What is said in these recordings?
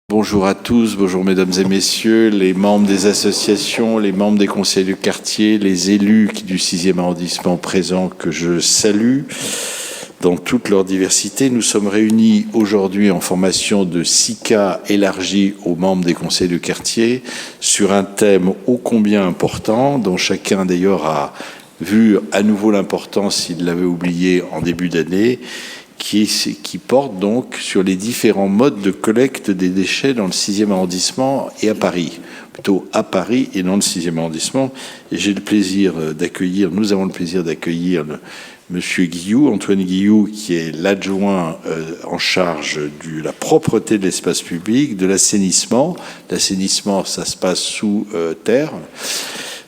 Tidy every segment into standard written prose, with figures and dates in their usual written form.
Bonjour à tous, bonjour mesdames et messieurs, les membres des associations, les membres des conseils de quartier, les élus du 6e arrondissement présents que je salue dans toute leur diversité. Nous sommes réunis aujourd'hui en formation de 6 cas élargis aux membres des conseils de quartier sur un thème ô combien important, dont chacun d'ailleurs a vu à nouveau l'importance s'il l'avait oublié en début d'année, qui porte donc sur les différents modes de collecte des déchets dans le 6e arrondissement et à Paris, plutôt à Paris et dans le 6e arrondissement. Et nous avons le plaisir d'accueillir Monsieur Guillou, Antoine Guillou, qui est l'adjoint en charge de la propreté de l'espace public, de l'assainissement. L'assainissement, ça se passe sous terre.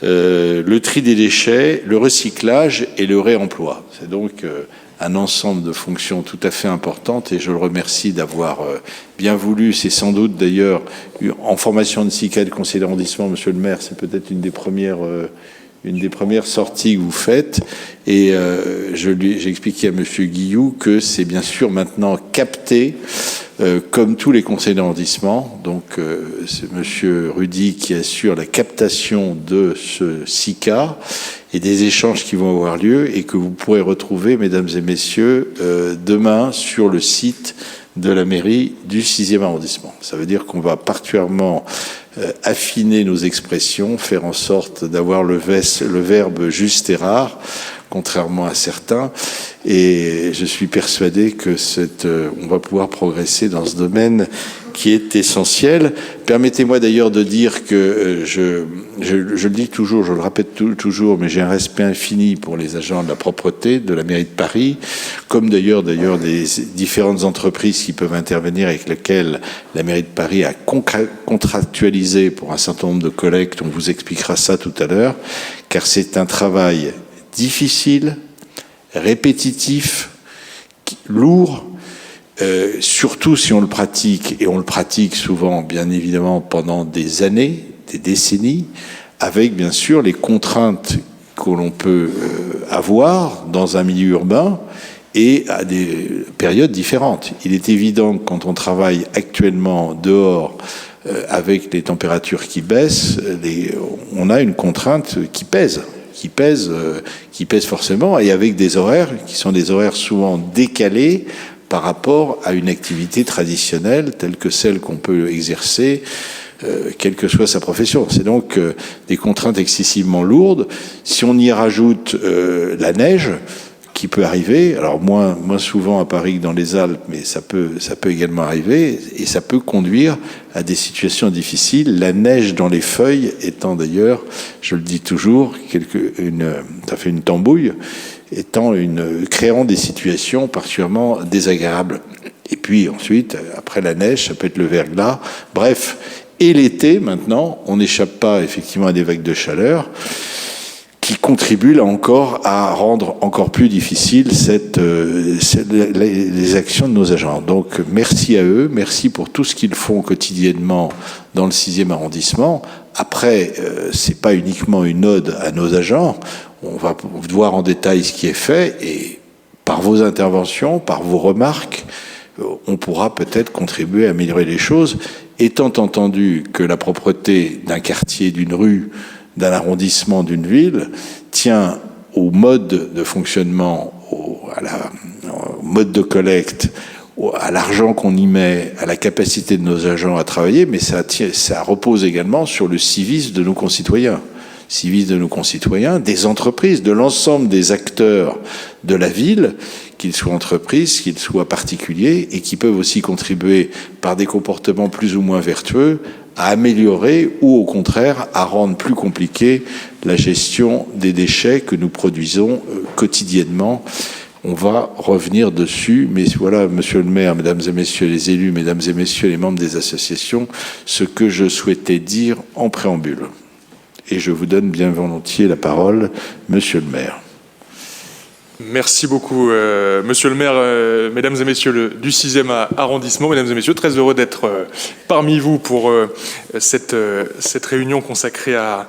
Le tri des déchets, le recyclage et le réemploi. C'est donc un ensemble de fonctions tout à fait importantes et je le remercie d'avoir bien voulu. C'est sans doute d'ailleurs en formation de SICA de conseil d'arrondissement, monsieur le maire, c'est peut-être une des premières sorties que vous faites. Et j'ai expliqué à monsieur Guillou que c'est bien sûr maintenant capté comme tous les conseils d'arrondissement. Donc c'est monsieur Rudy qui assure la captation de ce SICA et des échanges qui vont avoir lieu et que vous pourrez retrouver, mesdames et messieurs, demain sur le site de la mairie du 6e arrondissement. Ça veut dire qu'on va particulièrement affiner nos expressions, faire en sorte d'avoir le verbe juste et rare, contrairement à certains. Et je suis persuadé que on va pouvoir progresser dans ce domaine qui est essentiel. Permettez-moi d'ailleurs de dire que je le dis toujours, je le répète toujours, mais j'ai un respect infini pour les agents de la propreté de la mairie de Paris, comme d'ailleurs des différentes entreprises qui peuvent intervenir avec lesquelles la mairie de Paris a contractualisé pour un certain nombre de collectes. On vous expliquera ça tout à l'heure, car c'est un travail difficile, répétitif, lourd, surtout si on le pratique, et on le pratique souvent, bien évidemment, pendant des années, des décennies, avec bien sûr les contraintes que l'on peut avoir dans un milieu urbain et à des périodes différentes. Il est évident que quand on travaille actuellement dehors avec les températures qui baissent, on a une contrainte qui pèse forcément, et avec des horaires qui sont des horaires souvent décalés par rapport à une activité traditionnelle telle que celle qu'on peut exercer, quelle que soit sa profession. C'est donc des contraintes excessivement lourdes. Si on y rajoute la neige, qui peut arriver, alors moins souvent à Paris que dans les Alpes, mais ça peut également arriver, et ça peut conduire à des situations difficiles. La neige dans les feuilles étant d'ailleurs, je le dis toujours, ça fait une tambouille, créant des situations particulièrement désagréables. Et puis ensuite, après la neige, ça peut être le verglas. Bref, et l'été, maintenant, on n'échappe pas effectivement à des vagues de chaleur qui contribuent là encore à rendre encore plus difficile les actions de nos agents. Donc merci à eux, merci pour tout ce qu'ils font quotidiennement dans le 6e arrondissement. Après, c'est pas uniquement une ode à nos agents, on va voir en détail ce qui est fait, et par vos interventions, par vos remarques, on pourra peut-être contribuer à améliorer les choses, étant entendu que la propreté d'un quartier, d'une rue, d'un arrondissement, d'une ville, tient au mode de fonctionnement, au mode de collecte, à l'argent qu'on y met, à la capacité de nos agents à travailler, mais ça repose également sur le civisme de nos concitoyens. Civisme de nos concitoyens, des entreprises, de l'ensemble des acteurs de la ville, qu'ils soient entreprises, qu'ils soient particuliers, et qui peuvent aussi contribuer par des comportements plus ou moins vertueux à améliorer ou au contraire à rendre plus compliquée la gestion des déchets que nous produisons quotidiennement. On va revenir dessus, mais voilà, monsieur le maire, mesdames et messieurs les élus, mesdames et messieurs les membres des associations, ce que je souhaitais dire en préambule. Et je vous donne bien volontiers la parole, monsieur le maire. Merci beaucoup, monsieur le maire, mesdames et messieurs du 6e arrondissement, mesdames et messieurs, très heureux d'être parmi vous pour cette réunion consacrée à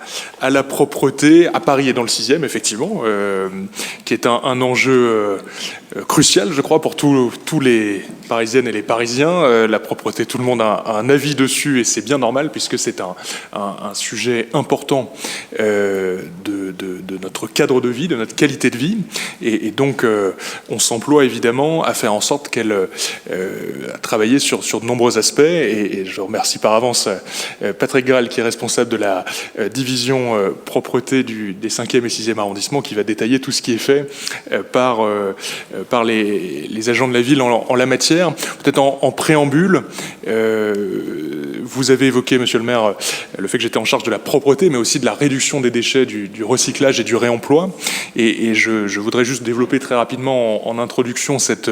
la propreté à Paris et dans le 6e, effectivement, qui est un enjeu crucial, je crois, pour tous les Parisiennes et les Parisiens. La propreté, tout le monde a un avis dessus et c'est bien normal puisque c'est un sujet important de notre cadre de vie, de notre qualité de vie. Et donc, on s'emploie évidemment à faire en sorte qu'elle à travailler sur de nombreux aspects. Et je remercie par avance Patrick Graal, qui est responsable de la division propreté des 5e et 6e arrondissements, qui va détailler tout ce qui est fait par les agents de la ville en la matière. Peut-être en préambule, vous avez évoqué, monsieur le maire, le fait que j'étais en charge de la propreté, mais aussi de la réduction des déchets, du recyclage et du réemploi. Et je voudrais juste développer très rapidement en introduction cette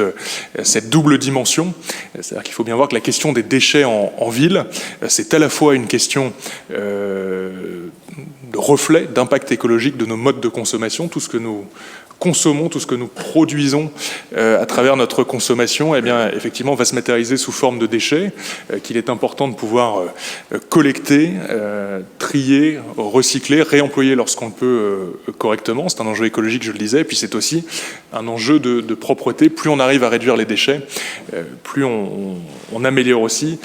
double dimension. C'est-à-dire qu'il faut bien voir que la question des déchets en ville, c'est à la fois une question de reflet d'impact écologique de nos modes de consommation, tout ce que nous consommons, tout ce que nous produisons à travers notre consommation, eh bien, effectivement, va se matérialiser sous forme de déchets qu'il est important de pouvoir collecter, trier, recycler, réemployer lorsqu'on le peut correctement. C'est un enjeu écologique, je le disais, et puis c'est aussi un enjeu de propreté. Plus on arrive à réduire les déchets, plus on améliore aussi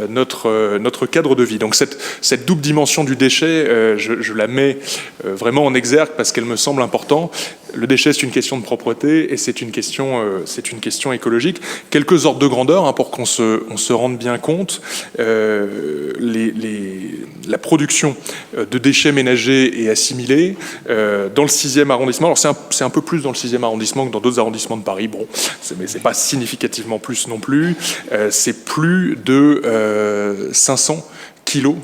notre cadre de vie. Donc cette double dimension du déchet, je la mets vraiment en exergue parce qu'elle me semble importante. Le déchet, c'est une question de propreté et c'est une question écologique. Quelques ordres de grandeur pour qu'on se rende bien compte. La production de déchets ménagers et assimilés dans le 6e arrondissement. Alors c'est un peu plus dans le 6e arrondissement que dans d'autres arrondissements de Paris. Bon, mais c'est pas significativement plus non plus. C'est plus de 500 kilos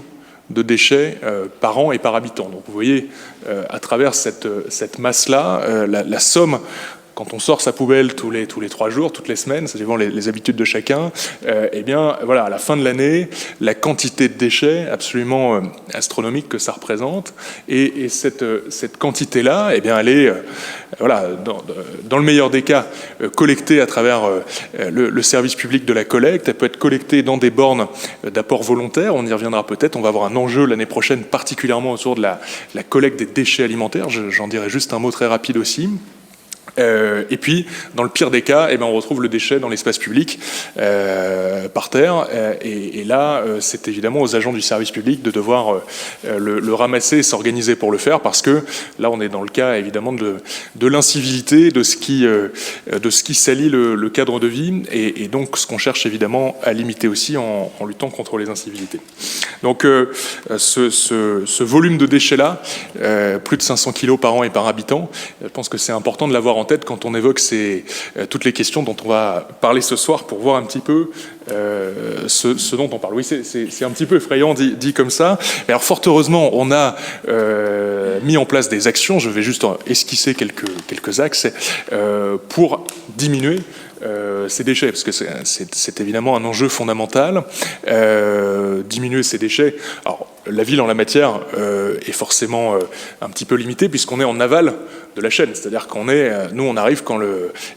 de déchets par an et par habitant. Donc vous voyez, à travers cette masse-là, la somme, quand on sort sa poubelle tous les 3 jours, toutes les semaines, ça dépend les habitudes de chacun, eh bien, voilà, à la fin de l'année, la quantité de déchets absolument astronomique que ça représente, et cette quantité-là, eh bien, elle est, voilà, dans le meilleur des cas, collectée à travers le service public de la collecte. Elle peut être collectée dans des bornes d'apport volontaire. On y reviendra peut-être. On va avoir un enjeu l'année prochaine, particulièrement autour de la collecte des déchets alimentaires. J'en dirai juste un mot très rapide aussi. Et puis, dans le pire des cas, eh ben, on retrouve le déchet dans l'espace public, par terre. Et là, c'est évidemment aux agents du service public de devoir le ramasser et s'organiser pour le faire, parce que là, on est dans le cas évidemment de l'incivilité, de ce qui salit le cadre de vie, et donc ce qu'on cherche évidemment à limiter aussi en luttant contre les incivilités. Donc, ce volume de déchets-là, plus de 500 kilos par an et par habitant, je pense que c'est important de l'avoir en tête quand on évoque toutes les questions dont on va parler ce soir, pour voir un petit peu ce dont on parle. Oui, c'est un petit peu effrayant dit comme ça. Mais alors, fort heureusement, on a mis en place des actions. Je vais juste esquisser quelques axes pour diminuer ces déchets, parce que c'est évidemment un enjeu fondamental. Diminuer ces déchets. Alors, la ville en la matière est forcément un petit peu limitée, puisqu'on est en aval de la chaîne, c'est-à-dire nous on arrive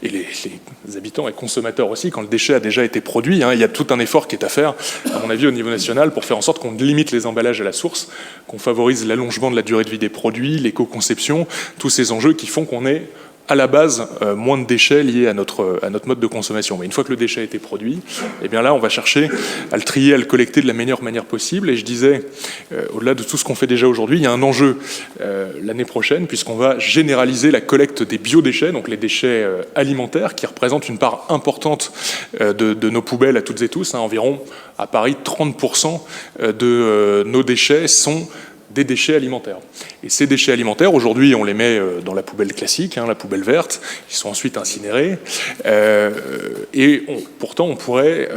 et les habitants et consommateurs aussi, quand le déchet a déjà été produit. Il y a tout un effort qui est à faire, à mon avis, au niveau national, pour faire en sorte qu'on limite les emballages à la source, qu'on favorise l'allongement de la durée de vie des produits, l'éco-conception, tous ces enjeux qui font qu'on est à la base moins de déchets liés à notre mode de consommation. Mais une fois que le déchet a été produit, eh bien là, on va chercher à le trier, à le collecter de la meilleure manière possible. Et je disais, au-delà de tout ce qu'on fait déjà aujourd'hui, il y a un enjeu l'année prochaine, puisqu'on va généraliser la collecte des biodéchets, donc les déchets alimentaires, qui représentent une part importante de nos poubelles à toutes et tous. Environ, à Paris, 30% de nos déchets sont des déchets alimentaires. Et ces déchets alimentaires, aujourd'hui, on les met dans la poubelle classique, la poubelle verte, ils sont ensuite incinérés, et pourtant on pourrait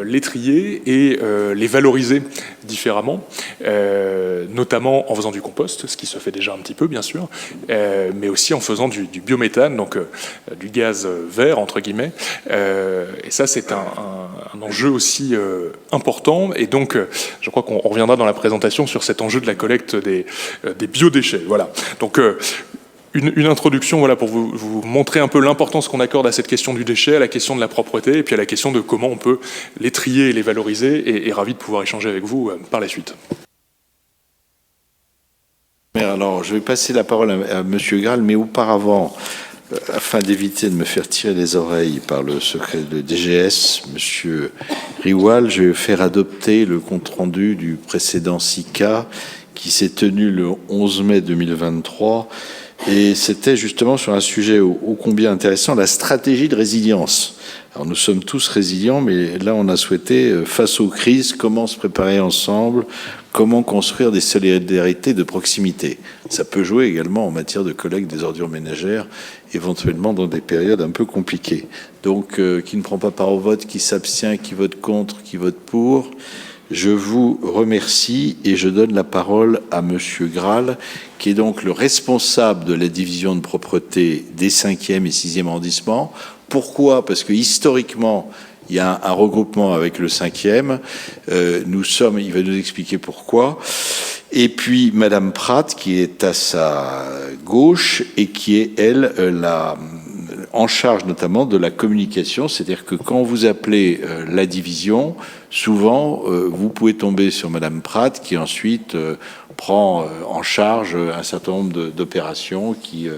les trier et les valoriser différemment, notamment en faisant du compost, ce qui se fait déjà un petit peu, bien sûr, mais aussi en faisant du biométhane, donc du gaz vert, entre guillemets, et ça, c'est un enjeu aussi important, et donc je crois qu'on reviendra dans la présentation sur cet enjeu de la collecte des biodéchets. Voilà. Donc, une introduction, voilà, pour vous montrer un peu l'importance qu'on accorde à cette question du déchet, à la question de la propreté, et puis à la question de comment on peut les trier et les valoriser, et ravi de pouvoir échanger avec vous par la suite. Alors, je vais passer la parole à Monsieur Graal, mais auparavant, afin d'éviter de me faire tirer les oreilles par le secret de DGS, Monsieur Riwal, je vais faire adopter le compte-rendu du précédent SICA qui s'est tenu le 11 mai 2023. Et c'était justement sur un sujet ô combien intéressant, la stratégie de résilience. Alors nous sommes tous résilients, mais là on a souhaité, face aux crises, comment se préparer ensemble, comment construire des solidarités de proximité. Ça peut jouer également en matière de collecte des ordures ménagères, éventuellement dans des périodes un peu compliquées. Donc qui ne prend pas part au vote, qui s'abstient, qui vote contre, qui vote pour. Je vous remercie et je donne la parole à Monsieur Graal, qui est donc le responsable de la division de propreté des 5e et 6e arrondissements. Pourquoi ? Parce que historiquement, il y a un regroupement avec le 5e. Il va nous expliquer pourquoi. Et puis Madame Pratt, qui est à sa gauche et qui est, elle, en charge notamment de la communication, c'est-à-dire que quand vous appelez la division, souvent vous pouvez tomber sur Madame Pratt qui ensuite prend en charge un certain nombre d'opérations, qui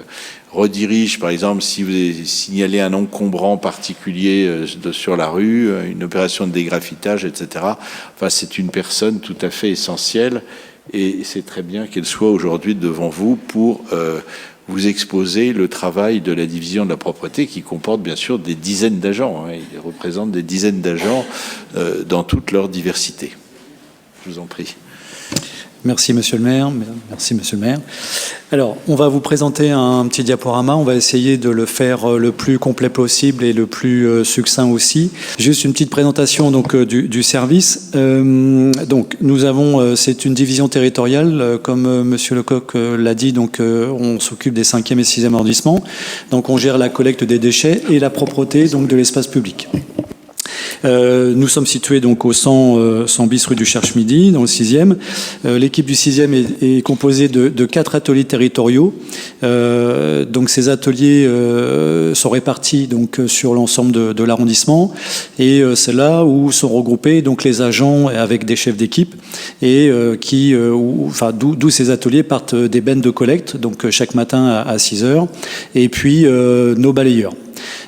redirige, par exemple, si vous signalez un encombrant particulier sur la rue, une opération de dégraffitage, etc. Enfin, c'est une personne tout à fait essentielle et c'est très bien qu'elle soit aujourd'hui devant vous pour vous exposer le travail de la division de la propreté qui comporte bien sûr des dizaines d'agents. Il représente des dizaines d'agents dans toute leur diversité. Je vous en prie. Merci Monsieur le maire. Merci Monsieur le maire. Alors, on va vous présenter un petit diaporama. On va essayer de le faire le plus complet possible et le plus succinct aussi. Juste une petite présentation donc du service. Donc, nous avons, c'est une division territoriale, comme Monsieur Lecoq l'a dit. Donc, on s'occupe des 5e et 6e arrondissements. Donc, on gère la collecte des déchets et la propreté donc de l'espace public. Nous sommes situés donc au 100 bis rue du Cherche-Midi, dans le 6e. L'équipe du 6e est composée de 4 ateliers territoriaux. Donc ces ateliers sont répartis donc sur l'ensemble de l'arrondissement, et c'est là où sont regroupés donc les agents avec des chefs d'équipe et d'où ces ateliers partent des bennes de collecte, donc chaque matin à 6 heures, et puis nos balayeurs.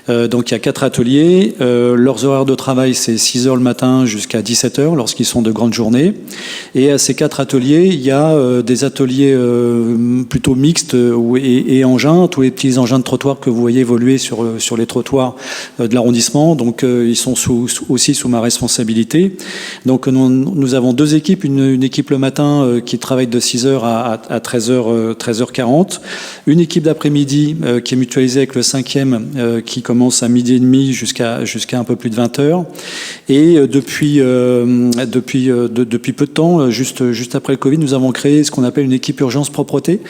Donc il y a 4 ateliers. Leurs horaires de travail, c'est 6 heures le matin jusqu'à 17 heures lorsqu'ils sont de grandes journées. Et à ces 4 ateliers, il y a des ateliers plutôt mixtes et engins, tous les petits engins de trottoir que vous voyez évoluer sur les trottoirs de l'arrondissement. Donc ils sont aussi sous ma responsabilité. Donc nous avons 2 équipes, une équipe le matin qui travaille de 6 heures à 13h40, une équipe d'après-midi qui est mutualisée avec le 5e qui commence à midi et demi jusqu'à un peu plus de 20 heures. Et depuis peu de temps, juste après le Covid, nous avons créé ce qu'on appelle une équipe urgence propreté.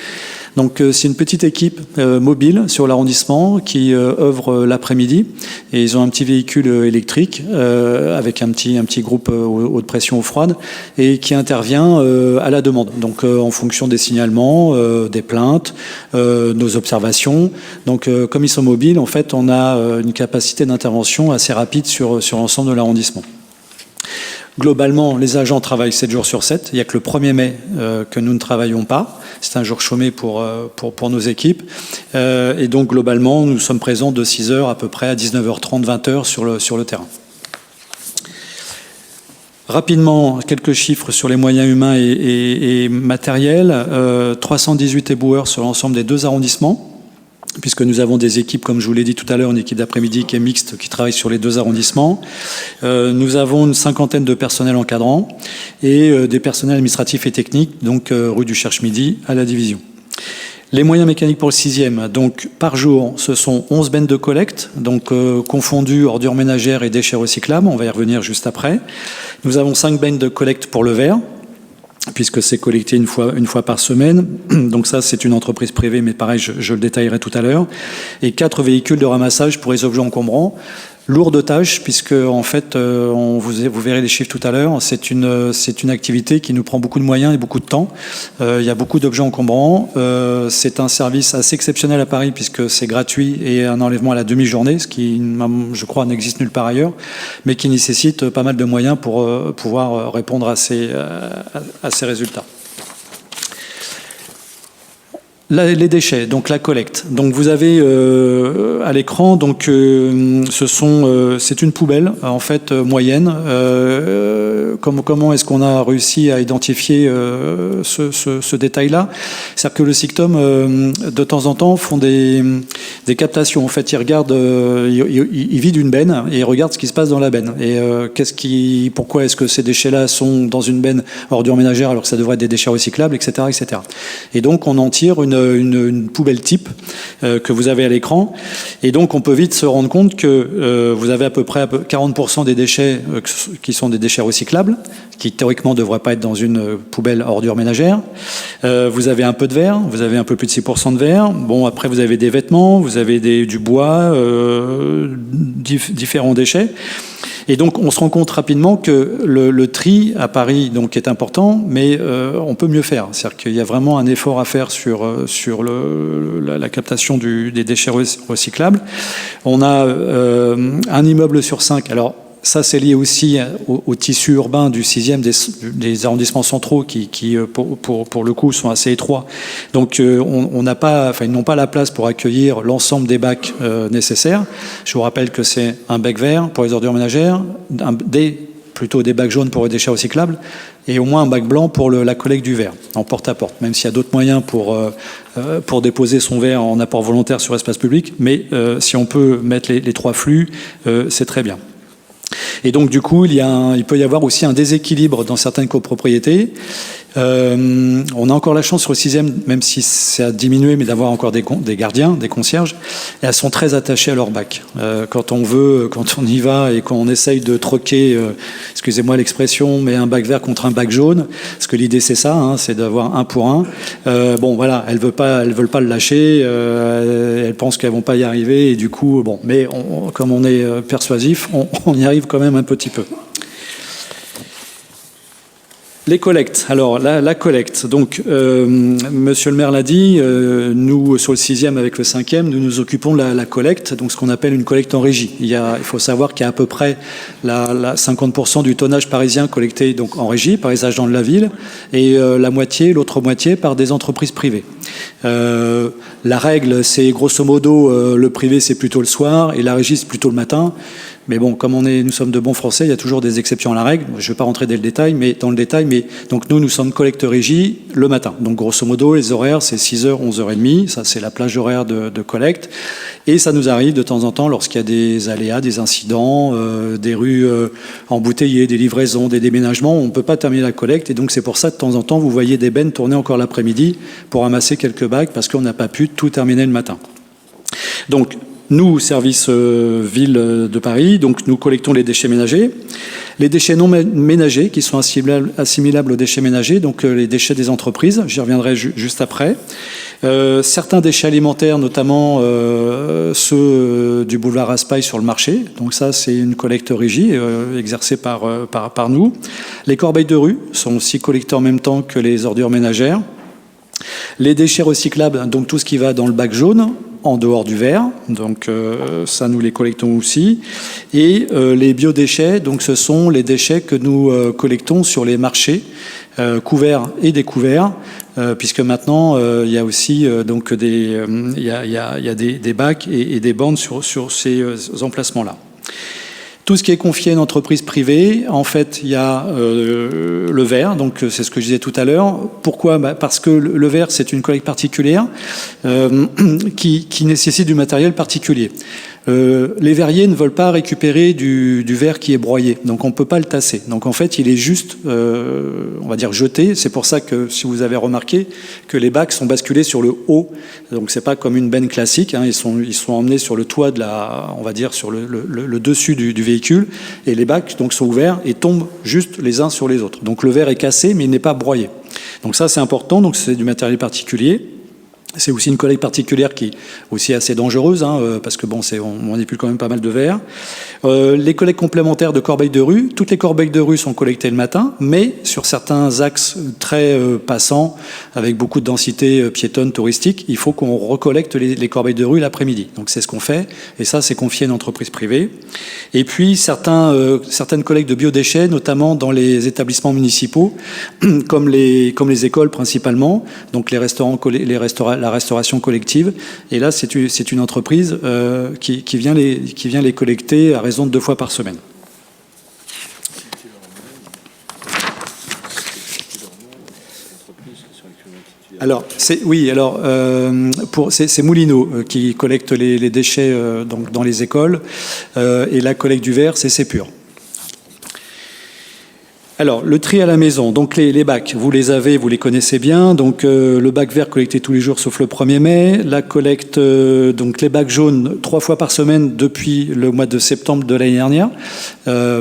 Donc c'est une petite équipe mobile sur l'arrondissement qui œuvre l'après-midi, et ils ont un petit véhicule électrique avec un petit groupe haute pression eau froide, et qui intervient à la demande. Donc en fonction des signalements, des plaintes, nos observations. Donc comme ils sont mobiles, en fait, on a une capacité d'intervention assez rapide sur l'ensemble de l'arrondissement. Globalement, les agents travaillent 7 jours sur 7. Il n'y a que le 1er mai que nous ne travaillons pas. C'est un jour chômé pour nos équipes. Et donc, globalement, nous sommes présents de 6 heures à peu près à 19h30, 20h sur le terrain. Rapidement, quelques chiffres sur les moyens humains et matériels. 318 éboueurs sur l'ensemble des 2 arrondissements, puisque nous avons des équipes, comme je vous l'ai dit tout à l'heure, une équipe d'après-midi qui est mixte, qui travaille sur les 2 arrondissements. Nous avons une 50aine de personnels encadrants et des personnels administratifs et techniques, donc rue du Cherche-Midi à la division. Les moyens mécaniques pour le 6e, donc par jour, ce sont 11 bennes de collecte, donc confondues ordures ménagères et déchets recyclables, on va y revenir juste après. Nous avons 5 bennes de collecte pour le verre, puisque c'est collecté une fois par semaine. Donc ça, c'est une entreprise privée, mais pareil, je le détaillerai tout à l'heure. Et 4 véhicules de ramassage pour les objets encombrants. Lourde tâche, puisque en fait, vous verrez les chiffres tout à l'heure, c'est une activité qui nous prend beaucoup de moyens et beaucoup de temps. Il y a beaucoup d'objets encombrants. C'est un service assez exceptionnel à Paris, puisque c'est gratuit et un enlèvement à la demi-journée, ce qui, je crois, n'existe nulle part ailleurs, mais qui nécessite pas mal de moyens pour pouvoir répondre à ces résultats. Les déchets, donc la collecte. Donc vous avez à l'écran, donc c'est une poubelle en fait moyenne. Comment est-ce qu'on a réussi à identifier ce détail-là? C'est-à-dire que le SICTOM de temps en temps font des captations. En fait, ils regardent, ils vident une benne et ils regardent ce qui se passe dans la benne. Et pourquoi est-ce que ces déchets-là sont dans une benne ordures ménagères alors que ça devrait être des déchets recyclables, etc., etc. Et donc on en tire une poubelle type que vous avez à l'écran. Et donc, on peut vite se rendre compte que vous avez à peu près 40% des déchets qui sont des déchets recyclables, qui théoriquement ne devraient pas être dans une poubelle ordures ménagères. Vous avez un peu de verre, vous avez un peu plus de 6% de verre. Bon, après, vous avez des vêtements, vous avez du bois, différents déchets. Et donc, on se rend compte rapidement que le tri à Paris donc, est important, mais on peut mieux faire. C'est-à-dire qu'il y a vraiment un effort à faire sur la captation des déchets recyclables. On a un immeuble sur 5. Alors, ça, c'est lié aussi au tissu urbain du 6e des arrondissements centraux qui pour le coup, sont assez étroits. Donc, ils n'ont pas la place pour accueillir l'ensemble des bacs nécessaires. Je vous rappelle que c'est un bec vert pour les ordures ménagères, plutôt des bacs jaunes pour les déchets recyclables, et au moins un bac blanc pour la collecte du verre, en porte-à-porte, même s'il y a d'autres moyens pour déposer son verre en apport volontaire sur espace public. Mais si on peut mettre les 3 flux, c'est très bien. Et donc, du coup, il peut y avoir aussi un déséquilibre dans certaines copropriétés. On a encore la chance sur le 6e, même si ça a diminué, mais d'avoir encore des gardiens, des concierges. Et elles sont très attachées à leur bac. Quand on y va et qu'on essaye de troquer, excusez-moi l'expression, mais un bac vert contre un bac jaune, parce que l'idée c'est ça, c'est d'avoir 1 pour 1. Bon, voilà, elles veulent pas le lâcher. Elles pensent qu'elles vont pas y arriver, et du coup, bon, mais comme on est persuasif, on y arrive quand même un petit peu. Les collectes. Alors, la collecte. Donc, monsieur le maire l'a dit, nous, sur le 6e avec le 5e, nous nous occupons de la collecte, donc ce qu'on appelle une collecte en régie. Il faut savoir qu'il y a à peu près 50% du tonnage parisien collecté donc, en régie par les agents de la ville, et l'autre moitié par des entreprises privées. La règle, c'est grosso modo, le privé, c'est plutôt le soir, et la régie, c'est plutôt le matin. Mais bon, comme nous sommes de bons Français, il y a toujours des exceptions à la règle. Je ne vais pas rentrer dans le détail, mais donc nous sommes collecte régie le matin. Donc grosso modo, les horaires, c'est 6h, 11h30. Ça, c'est la plage horaire de collecte. Et ça nous arrive de temps en temps, lorsqu'il y a des aléas, des incidents, des rues embouteillées, des livraisons, des déménagements, on ne peut pas terminer la collecte. Et donc c'est pour ça, de temps en temps, vous voyez des bennes tourner encore l'après-midi pour ramasser quelques bacs parce qu'on n'a pas pu tout terminer le matin. Donc, nous, service ville de Paris, donc nous collectons les déchets ménagers. Les déchets non ménagers qui sont assimilables aux déchets ménagers, donc les déchets des entreprises, j'y reviendrai juste après. Certains déchets alimentaires, notamment ceux du boulevard Raspail sur le marché. Donc ça, c'est une collecte régie exercée par nous. Les corbeilles de rue sont aussi collectées en même temps que les ordures ménagères. Les déchets recyclables, donc tout ce qui va dans le bac jaune, en dehors du verre, donc ça nous les collectons aussi. Et les biodéchets, donc ce sont les déchets que nous collectons sur les marchés, couverts et découverts, puisque maintenant il y a aussi donc des bacs et des bornes sur ces emplacements-là. Tout ce qui est confié à une entreprise privée, en fait, il y a le verre, donc c'est ce que je disais tout à l'heure. Pourquoi ? Parce que le verre, c'est une collecte particulière qui nécessite du matériel particulier. Les verriers ne veulent pas récupérer du verre qui est broyé, donc on ne peut pas le tasser. Donc en fait, il est juste, on va dire, jeté. C'est pour ça que, si vous avez remarqué, que les bacs sont basculés sur le haut. Donc c'est pas comme une benne classique, ils sont emmenés sur le toit on va dire, sur le dessus du véhicule, et les bacs donc sont ouverts et tombent juste les uns sur les autres. Donc le verre est cassé, mais il n'est pas broyé. Donc ça, c'est important, donc c'est du matériel particulier. C'est aussi une collecte particulière qui est aussi assez dangereuse, parce que bon, on manipule quand même pas mal de verre. Les collectes complémentaires de corbeilles de rue, toutes les corbeilles de rue sont collectées le matin, mais sur certains axes très passants, avec beaucoup de densité piétonne, touristique, il faut qu'on recollecte les corbeilles de rue l'après-midi. Donc c'est ce qu'on fait, et ça c'est confié à une entreprise privée. Et puis certaines collectes de biodéchets, notamment dans les établissements municipaux, comme les écoles principalement, donc les restaurants, la restauration collective. Et là, c'est une entreprise qui vient les collecter à raison de 2 fois par semaine. Alors, c'est Moulineau qui collecte les déchets donc dans les écoles, et la collecte du verre, c'est Sépure. Alors, le tri à la maison, donc les bacs, vous les connaissez bien. Donc, le bac vert collecté tous les jours sauf le 1er mai. La collecte, donc les bacs jaunes 3 fois par semaine depuis le mois de septembre de l'année dernière.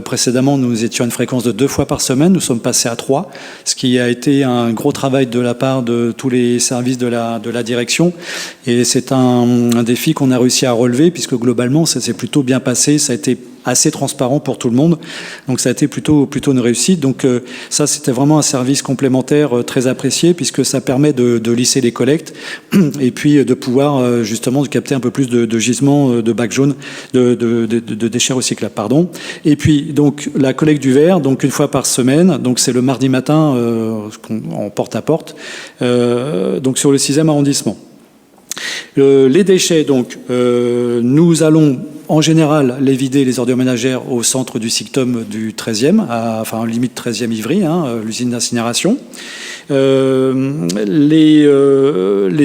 Précédemment, nous étions à une fréquence de 2 fois par semaine. Nous sommes passés à 3, ce qui a été un gros travail de la part de tous les services de la direction. Et c'est un défi qu'on a réussi à relever, puisque globalement, ça s'est plutôt bien passé. Ça a été assez transparent pour tout le monde. Donc ça a été plutôt une réussite. Donc ça, c'était vraiment un service complémentaire très apprécié, puisque ça permet de lisser les collectes et puis de pouvoir justement capter un peu plus de gisements de bacs jaunes, de déchets recyclables, pardon. Et puis donc la collecte du verre, donc 1 fois par semaine, donc c'est le mardi matin en porte-à-porte, donc sur le 6e arrondissement. Les déchets, donc, nous allons en général les vider, les ordures ménagères, au centre du SICTOM du 13e, enfin limite 13e Ivry, l'usine d'incinération. Les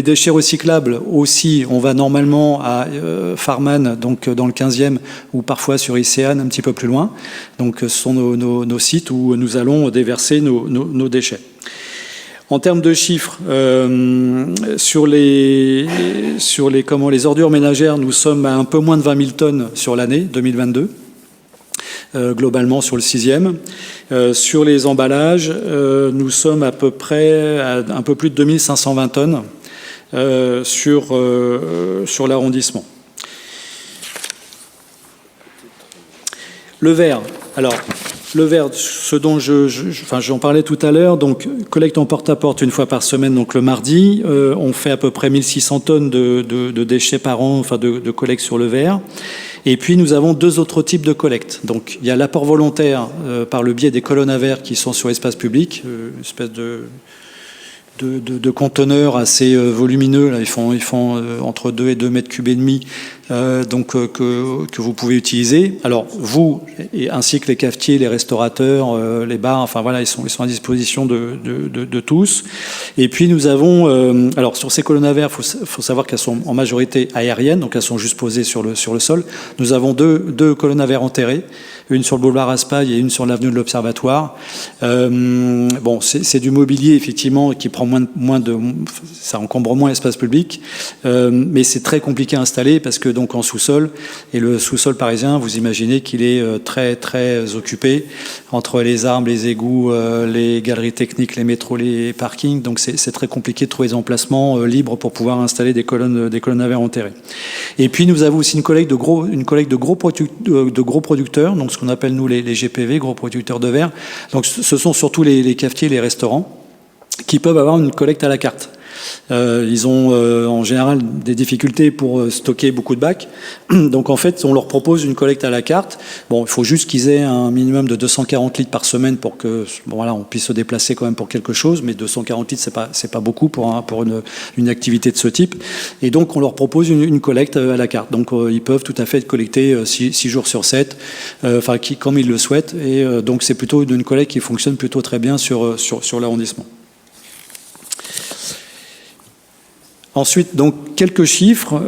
déchets recyclables aussi, on va normalement à Farman, donc dans le 15e, ou parfois sur Icéane, un petit peu plus loin. Donc ce sont nos sites où nous allons déverser nos déchets. En termes de chiffres, sur les ordures ménagères, nous sommes à un peu moins de 20 000 tonnes sur l'année 2022, globalement sur le 6e. Sur les emballages, nous sommes à peu près à un peu plus de 2520 tonnes sur l'arrondissement. Le verre, alors... Le verre, ce dont j'en parlais tout à l'heure, donc collecte en porte-à-porte 1 fois par semaine, donc le mardi. On fait à peu près 1600 tonnes de déchets par an, enfin de collecte sur le verre. Et puis nous avons 2 autres types de collecte. Donc il y a l'apport volontaire par le biais des colonnes à verre qui sont sur espace public, une espèce de conteneurs assez volumineux. Là, ils font entre 2 et 2 mètres cubes et demi, donc que vous pouvez utiliser. Alors vous, ainsi que les cafetiers, les restaurateurs, les bars, enfin voilà, ils sont à disposition de tous. Et puis nous avons, alors sur ces colonnes à verre, faut savoir qu'elles sont en majorité aériennes, donc elles sont juste posées sur le sol. Nous avons deux colonnes à verre enterrées, une sur le boulevard Raspail et une sur l'avenue de l'Observatoire. Bon, c'est du mobilier effectivement qui prend ça encombre moins l'espace public, mais c'est très compliqué à installer parce que donc en sous-sol, et le sous-sol parisien, vous imaginez qu'il est très très occupé entre les arbres, les égouts, les galeries techniques, les métros, les parkings, donc c'est très compliqué de trouver des emplacements libres pour pouvoir installer des colonnes à verre enterrées. Et puis nous avons aussi une collecte de gros producteurs, donc ce qu'on appelle nous les GPV, gros producteurs de verre. Donc ce sont surtout les cafetiers, les restaurants, qui peuvent avoir une collecte à la carte. Ils ont en général des difficultés pour stocker beaucoup de bacs. Donc en fait, on leur propose une collecte à la carte. Bon, il faut juste qu'ils aient un minimum de 240 litres par semaine pour que, bon, voilà, on puisse se déplacer quand même pour quelque chose. Mais 240 litres, c'est pas beaucoup pour une activité de ce type. Et donc on leur propose une collecte à la carte. Donc ils peuvent tout à fait être collectés 6 jours sur 7, comme ils le souhaitent. Et donc c'est plutôt une collecte qui fonctionne plutôt très bien sur l'arrondissement. Ensuite, donc, quelques chiffres.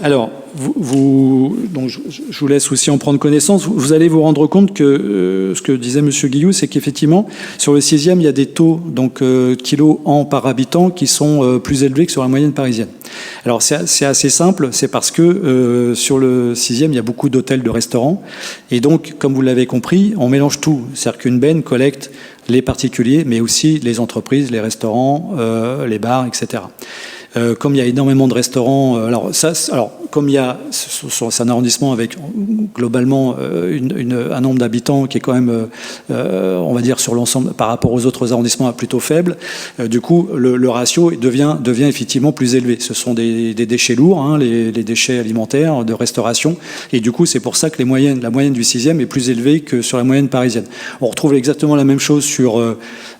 Alors, donc, je vous laisse aussi en prendre connaissance. Vous allez vous rendre compte que ce que disait M. Guillou, c'est qu'effectivement, sur le 6e, il y a des taux, donc kilos an par habitant, qui sont plus élevés que sur la moyenne parisienne. Alors, c'est assez simple, c'est parce que sur le 6e, il y a beaucoup d'hôtels, de restaurants. Et donc, comme vous l'avez compris, on mélange tout. C'est-à-dire qu'une benne collecte les particuliers, mais aussi les entreprises, les restaurants, les bars, etc. Comme il y a énormément de restaurants, comme il y a, c'est un arrondissement avec globalement un nombre d'habitants qui est quand même, on va dire sur l'ensemble par rapport aux autres arrondissements plutôt faible. Du coup, le ratio devient effectivement plus élevé. Ce sont des déchets lourds, les déchets alimentaires, de restauration, et du coup, c'est pour ça que la moyenne du 6e est plus élevée que sur la moyenne parisienne. On retrouve exactement la même chose sur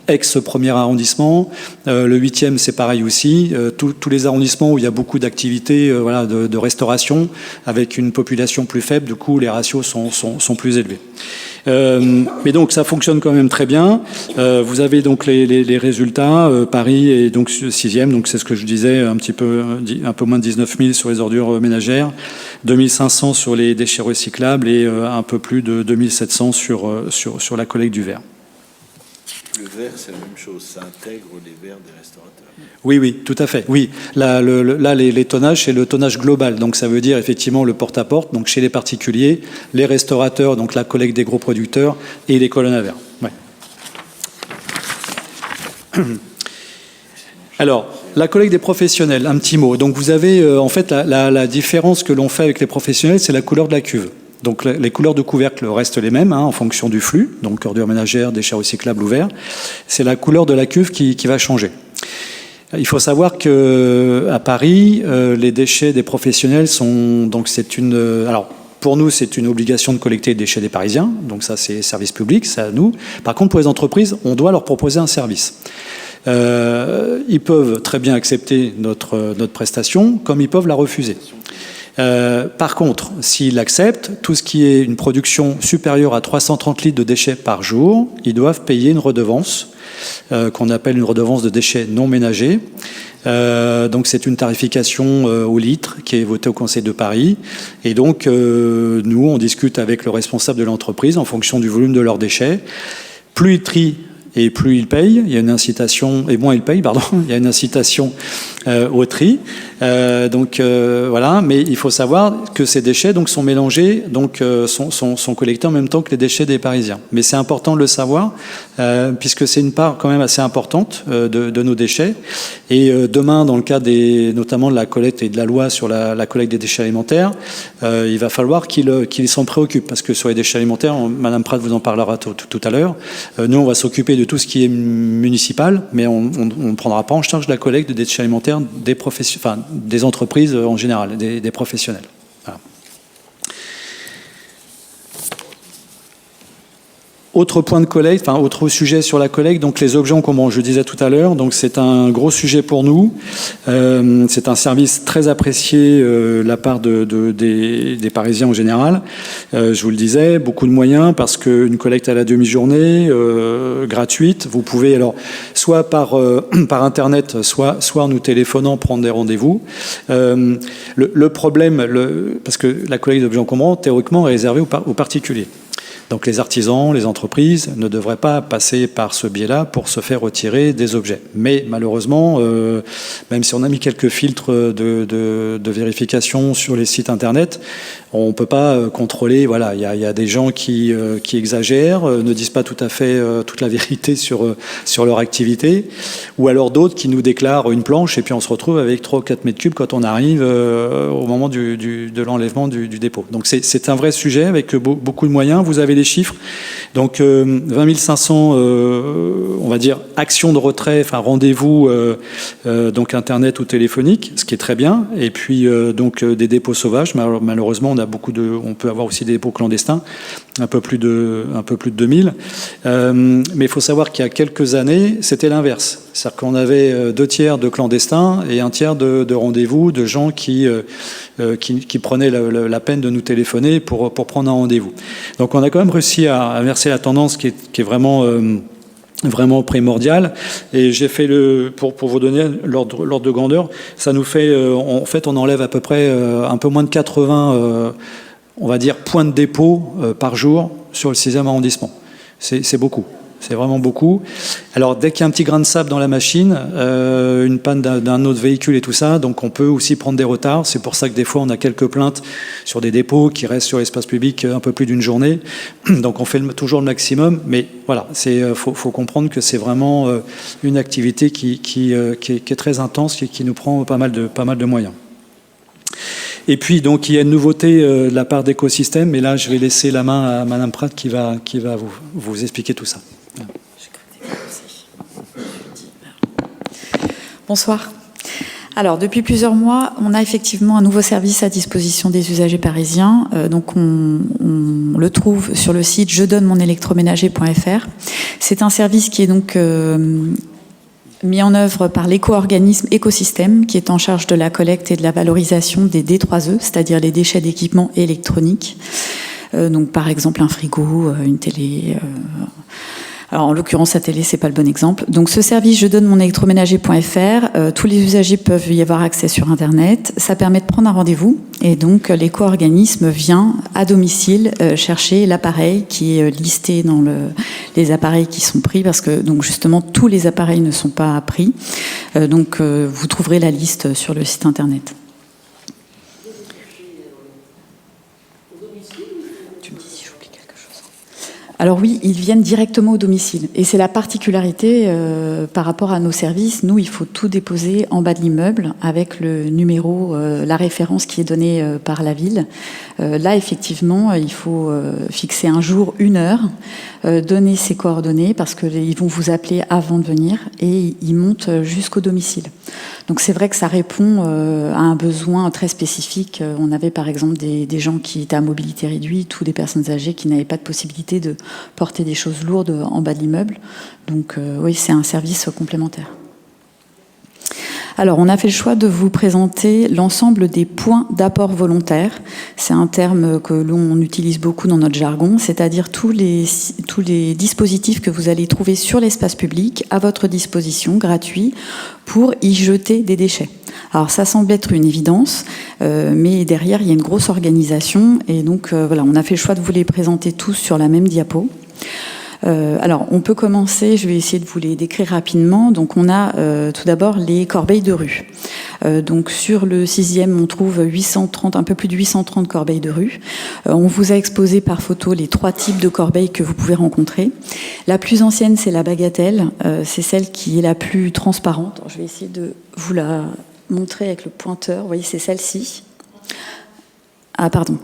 ex-premier arrondissement. Le 8e, c'est pareil aussi. Tous les arrondissements où il y a beaucoup d'activités de restauration, avec une population plus faible, du coup, les ratios sont plus élevés. Mais donc, ça fonctionne quand même très bien. Vous avez donc les résultats. Paris est donc 6e, donc c'est ce que je disais, un peu moins de 19 000 sur les ordures ménagères, 2500 sur les déchets recyclables et un peu plus de 2700 sur la collecte du verre. Le verre, c'est la même chose, ça intègre les verres des restaurateurs. Oui, tout à fait. Oui, là, les tonnages, c'est le tonnage global. Donc, ça veut dire effectivement le porte-à-porte, donc chez les particuliers, les restaurateurs, donc la collecte des gros producteurs et les colonnes à verre. Ouais. Alors, la collecte des professionnels, un petit mot. Donc, vous avez en fait la différence que l'on fait avec les professionnels, c'est la couleur de la cuve. Donc les couleurs de couvercle restent les mêmes en fonction du flux, donc ordures ménagères, déchets recyclables ou verts. C'est la couleur de la cuve qui va changer. Il faut savoir qu'à Paris, les déchets des professionnels sont... Donc c'est une... Alors, pour nous, c'est une obligation de collecter les déchets des Parisiens. Donc ça, c'est service public, c'est à nous. Par contre, pour les entreprises, on doit leur proposer un service. Ils peuvent très bien accepter notre prestation, comme ils peuvent la refuser. Par contre, s'ils l'acceptent, tout ce qui est une production supérieure à 330 litres de déchets par jour, ils doivent payer une redevance qu'on appelle une redevance de déchets non ménagers. Donc c'est une tarification au litre qui est votée au Conseil de Paris. Et donc nous, on discute avec le responsable de l'entreprise en fonction du volume de leurs déchets. Plus ils trient et plus ils payent, il y a une incitation, et moins ils payent, pardon, il y a une incitation au tri. Voilà, mais il faut savoir que ces déchets donc sont mélangés, donc sont collectés en même temps que les déchets des Parisiens. Mais c'est important de le savoir puisque c'est une part quand même assez importante de nos déchets. Et demain, dans le cas notamment de la collecte et de la loi sur la collecte des déchets alimentaires, il va falloir qu'ils s'en préoccupent parce que sur les déchets alimentaires, Madame Prat vous en parlera tout à l'heure. Nous, on va s'occuper de tout ce qui est municipal, mais on ne prendra pas en charge la collecte des déchets alimentaires des entreprises en général, des professionnels. Voilà. Autre point de collecte, autre sujet sur la collecte, donc les objets en commun, je disais tout à l'heure, donc c'est un gros sujet pour nous. C'est un service très apprécié de la part des Parisiens en général. Je vous le disais, beaucoup de moyens parce qu'une collecte à la demi-journée, gratuite, vous pouvez alors soit par Internet, soit en nous téléphonant prendre des rendez-vous. Le problème, parce que la collecte d'objets en commun, théoriquement, est réservée aux particuliers. Donc les artisans, les entreprises ne devraient pas passer par ce biais-là pour se faire retirer des objets. Mais malheureusement, même si on a mis quelques filtres de vérification sur les sites Internet, on ne peut pas contrôler. Voilà, il y a des gens qui exagèrent, ne disent pas tout à fait toute la vérité sur leur activité, ou alors d'autres qui nous déclarent une planche et puis on se retrouve avec 3 ou 4 mètres cubes quand on arrive au moment de l'enlèvement du dépôt. Donc c'est un vrai sujet avec beaucoup de moyens. Vous avez les chiffres. Donc 20 500, on va dire, actions de retrait, rendez-vous donc Internet ou téléphonique, ce qui est très bien. Et puis donc des dépôts sauvages. Malheureusement, on peut avoir aussi des dépôts clandestins, un peu plus de 2000. Mais il faut savoir qu'il y a quelques années, c'était l'inverse. C'est-à-dire qu'on avait 2 tiers de clandestins et 1 tiers de rendez-vous, de gens qui prenaient la peine de nous téléphoner pour prendre un rendez-vous. Donc on a quand même réussi à inverser la tendance qui est vraiment primordial. Et j'ai fait pour vous donner l'ordre de grandeur, ça nous fait, en fait, on enlève à peu près un peu moins de 80, on va dire, points de dépôt par jour sur le 6e arrondissement. C'est beaucoup. C'est vraiment beaucoup. Alors, dès qu'il y a un petit grain de sable dans la machine, une panne d'un autre véhicule et tout ça, donc on peut aussi prendre des retards. C'est pour ça que des fois, on a quelques plaintes sur des dépôts qui restent sur l'espace public un peu plus d'une journée. Donc, on fait toujours le maximum. Mais voilà, faut comprendre que c'est vraiment une activité qui est très intense et qui nous prend pas mal de moyens. Et puis, donc, il y a une nouveauté de la part d'Écosystème. Mais là, je vais laisser la main à Madame Prat qui va vous expliquer tout ça. Bonsoir. Alors, depuis plusieurs mois, on a effectivement un nouveau service à disposition des usagers parisiens. Donc, on le trouve sur le site jedonnemonélectroménager.fr. C'est un service qui est donc mis en œuvre par l'éco-organisme Écosystème, qui est en charge de la collecte et de la valorisation des D3E, c'est-à-dire les déchets d'équipements électroniques. Donc, par exemple, un frigo, une télé. Alors, en l'occurrence, la télé, c'est pas le bon exemple. Donc, ce service, je donne mon électroménager.fr. Tous les usagers peuvent y avoir accès sur Internet. Ça permet de prendre un rendez-vous. Et donc, l'éco-organisme vient à domicile chercher l'appareil qui est listé dans les appareils qui sont pris, parce que, donc, justement, tous les appareils ne sont pas pris. Donc, vous trouverez la liste sur le site Internet. Alors oui, ils viennent directement au domicile. Et c'est la particularité par rapport à nos services. Nous, il faut tout déposer en bas de l'immeuble avec le numéro, la référence qui est donnée par la ville. Là, effectivement, il faut fixer un jour, une heure, donner ses coordonnées parce qu'ils vont vous appeler avant de venir et ils montent jusqu'au domicile. Donc c'est vrai que ça répond à un besoin très spécifique. On avait par exemple des gens qui étaient à mobilité réduite ou des personnes âgées qui n'avaient pas de possibilité de porter des choses lourdes en bas de l'immeuble. Donc oui, c'est un service complémentaire. Alors, on a fait le choix de vous présenter l'ensemble des points d'apport volontaire. C'est un terme que l'on utilise beaucoup dans notre jargon, c'est-à-dire tous les dispositifs que vous allez trouver sur l'espace public à votre disposition, gratuits, pour y jeter des déchets. Alors, ça semble être une évidence, mais derrière, il y a une grosse organisation. Et donc, voilà, on a fait le choix de vous les présenter tous sur la même diapo. Alors, on peut commencer, je vais essayer de vous les décrire rapidement. Donc, on a tout d'abord les corbeilles de rue. Donc, sur le 6e, on trouve 830, un peu plus de 830 corbeilles de rue. On vous a exposé par photo les 3 types de corbeilles que vous pouvez rencontrer. La plus ancienne, c'est la bagatelle. C'est celle qui est la plus transparente. Alors, je vais essayer de vous la montrer avec le pointeur. Vous voyez, c'est celle-ci. Ah, pardon.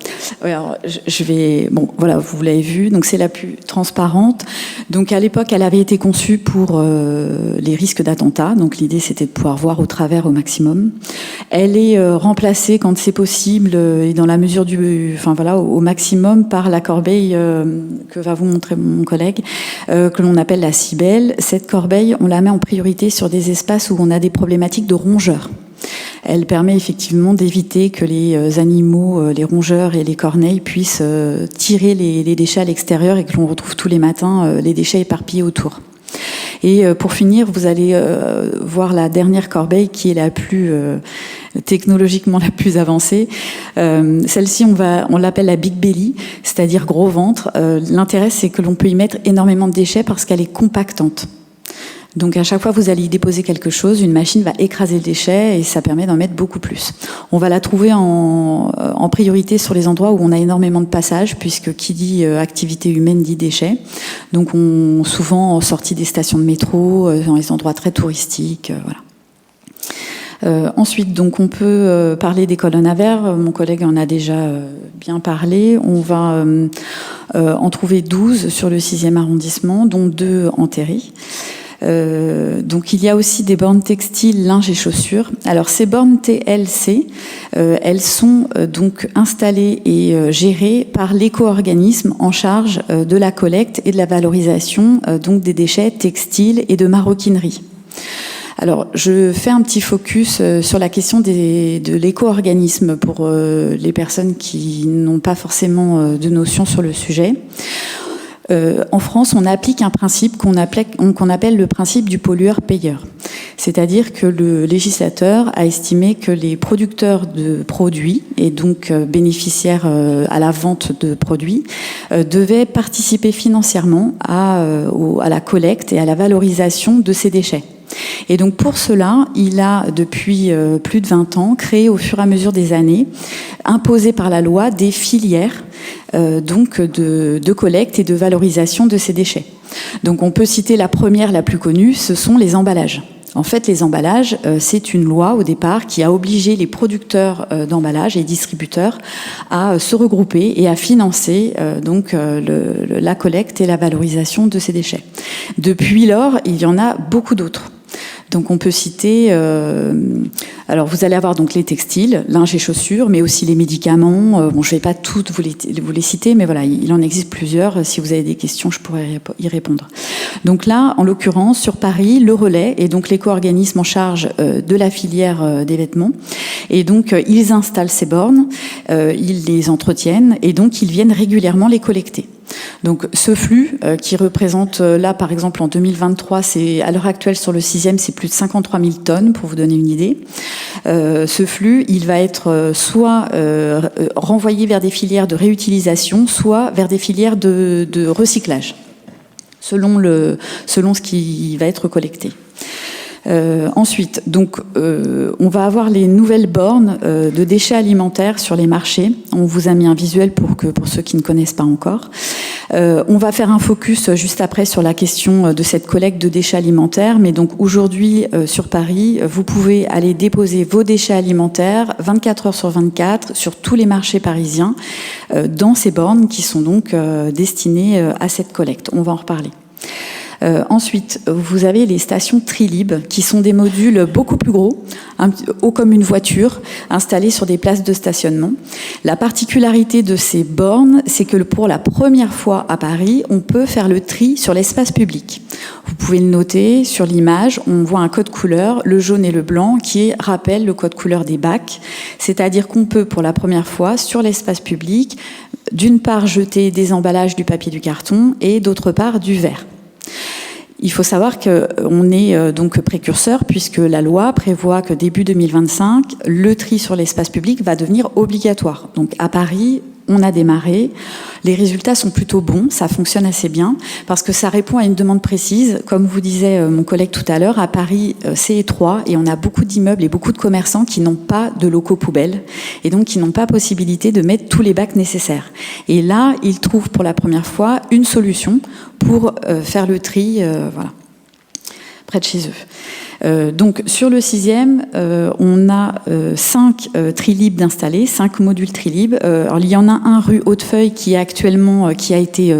Oui, alors, je vais... Bon, voilà, vous l'avez vu. Donc, c'est la plus transparente. Donc, à l'époque, elle avait été conçue pour les risques d'attentat. Donc, l'idée, c'était de pouvoir voir au travers au maximum. Elle est remplacée, quand c'est possible, et dans la mesure du... Enfin, voilà, au maximum, par la corbeille que va vous montrer mon collègue, que l'on appelle la cibelle. Cette corbeille, on la met en priorité sur des espaces où on a des problématiques de rongeurs. Elle permet effectivement d'éviter que les animaux, les rongeurs et les corneilles puissent tirer les déchets à l'extérieur et que l'on retrouve tous les matins les déchets éparpillés autour. Et pour finir, vous allez voir la dernière corbeille qui est la plus technologiquement la plus avancée. Celle-ci, on l'appelle la Big Belly, c'est-à-dire gros ventre. L'intérêt, c'est que l'on peut y mettre énormément de déchets parce qu'elle est compactante. Donc à chaque fois que vous allez y déposer quelque chose, une machine va écraser le déchet et ça permet d'en mettre beaucoup plus. On va la trouver en priorité sur les endroits où on a énormément de passages, puisque qui dit activité humaine dit déchets. Donc souvent en sortie des stations de métro, dans les endroits très touristiques, voilà. Ensuite, donc on peut parler des colonnes à verre. Mon collègue en a déjà bien parlé. On va en trouver 12 sur le 6e arrondissement, dont 2 enterrées. Donc il y a aussi des bornes textiles, linge et chaussures. Alors ces bornes TLC, elles sont donc installées et gérées par l'éco-organisme en charge de la collecte et de la valorisation donc des déchets textiles et de maroquinerie. Alors, je fais un petit focus sur la question de l'éco-organisme pour les personnes qui n'ont pas forcément de notion sur le sujet. En France, on applique un principe qu'on appelle le principe du pollueur-payeur. C'est-à-dire que le législateur a estimé que les producteurs de produits, et donc bénéficiaires à la vente de produits, devaient participer financièrement à la collecte et à la valorisation de ces déchets. Et donc pour cela, il a depuis plus de 20 ans créé au fur et à mesure des années, imposé par la loi, des filières donc de collecte et de valorisation de ces déchets. Donc on peut citer la première, la plus connue, ce sont les emballages. En fait, les emballages, c'est une loi au départ qui a obligé les producteurs d'emballages et distributeurs à se regrouper et à financer donc la collecte et la valorisation de ces déchets. Depuis lors, il y en a beaucoup d'autres. Donc on peut citer, alors vous allez avoir donc les textiles, linge et chaussures, mais aussi les médicaments. Bon, je ne vais pas toutes vous les citer, mais voilà, il en existe plusieurs. Si vous avez des questions, je pourrais y répondre. Donc là, en l'occurrence, sur Paris, le Relais est donc l'éco-organisme en charge de la filière des vêtements. Et donc, ils installent ces bornes, ils les entretiennent, et donc ils viennent régulièrement les collecter. Donc ce flux qui représente là par exemple en 2023, c'est à l'heure actuelle sur le 6e, c'est plus de 53 000 tonnes pour vous donner une idée. Ce flux, il va être soit renvoyé vers des filières de réutilisation, soit vers des filières de recyclage, selon ce qui va être collecté. Ensuite, donc, on va avoir les nouvelles bornes de déchets alimentaires sur les marchés. On vous a mis un visuel pour ceux qui ne connaissent pas encore. On va faire un focus juste après sur la question de cette collecte de déchets alimentaires. Mais donc aujourd'hui, sur Paris, vous pouvez aller déposer vos déchets alimentaires 24 heures sur 24 sur tous les marchés parisiens dans ces bornes qui sont donc destinées à cette collecte. On va en reparler. Ensuite, vous avez les stations Trilib, qui sont des modules beaucoup plus gros, haut comme une voiture, installés sur des places de stationnement. La particularité de ces bornes, c'est que pour la première fois à Paris, on peut faire le tri sur l'espace public. Vous pouvez le noter sur l'image, on voit un code couleur, le jaune et le blanc, qui rappelle le code couleur des bacs. C'est-à-dire qu'on peut, pour la première fois, sur l'espace public, d'une part jeter des emballages, du papier, du carton, et d'autre part du verre. Il faut savoir qu'on est donc précurseur puisque la loi prévoit que début 2025, le tri sur l'espace public va devenir obligatoire. Donc à Paris, on a démarré. Les résultats sont plutôt bons, ça fonctionne assez bien parce que ça répond à une demande précise. Comme vous disait mon collègue tout à l'heure, à Paris, c'est étroit et on a beaucoup d'immeubles et beaucoup de commerçants qui n'ont pas de locaux poubelles et donc qui n'ont pas possibilité de mettre tous les bacs nécessaires. Et là, ils trouvent pour la première fois une solution pour faire le tri voilà, près de chez eux. Donc sur le 6e, on a 5 Trilib d'installés, 5 modules Trilib. Alors il y en a un rue Hautefeuille qui est actuellement qui a été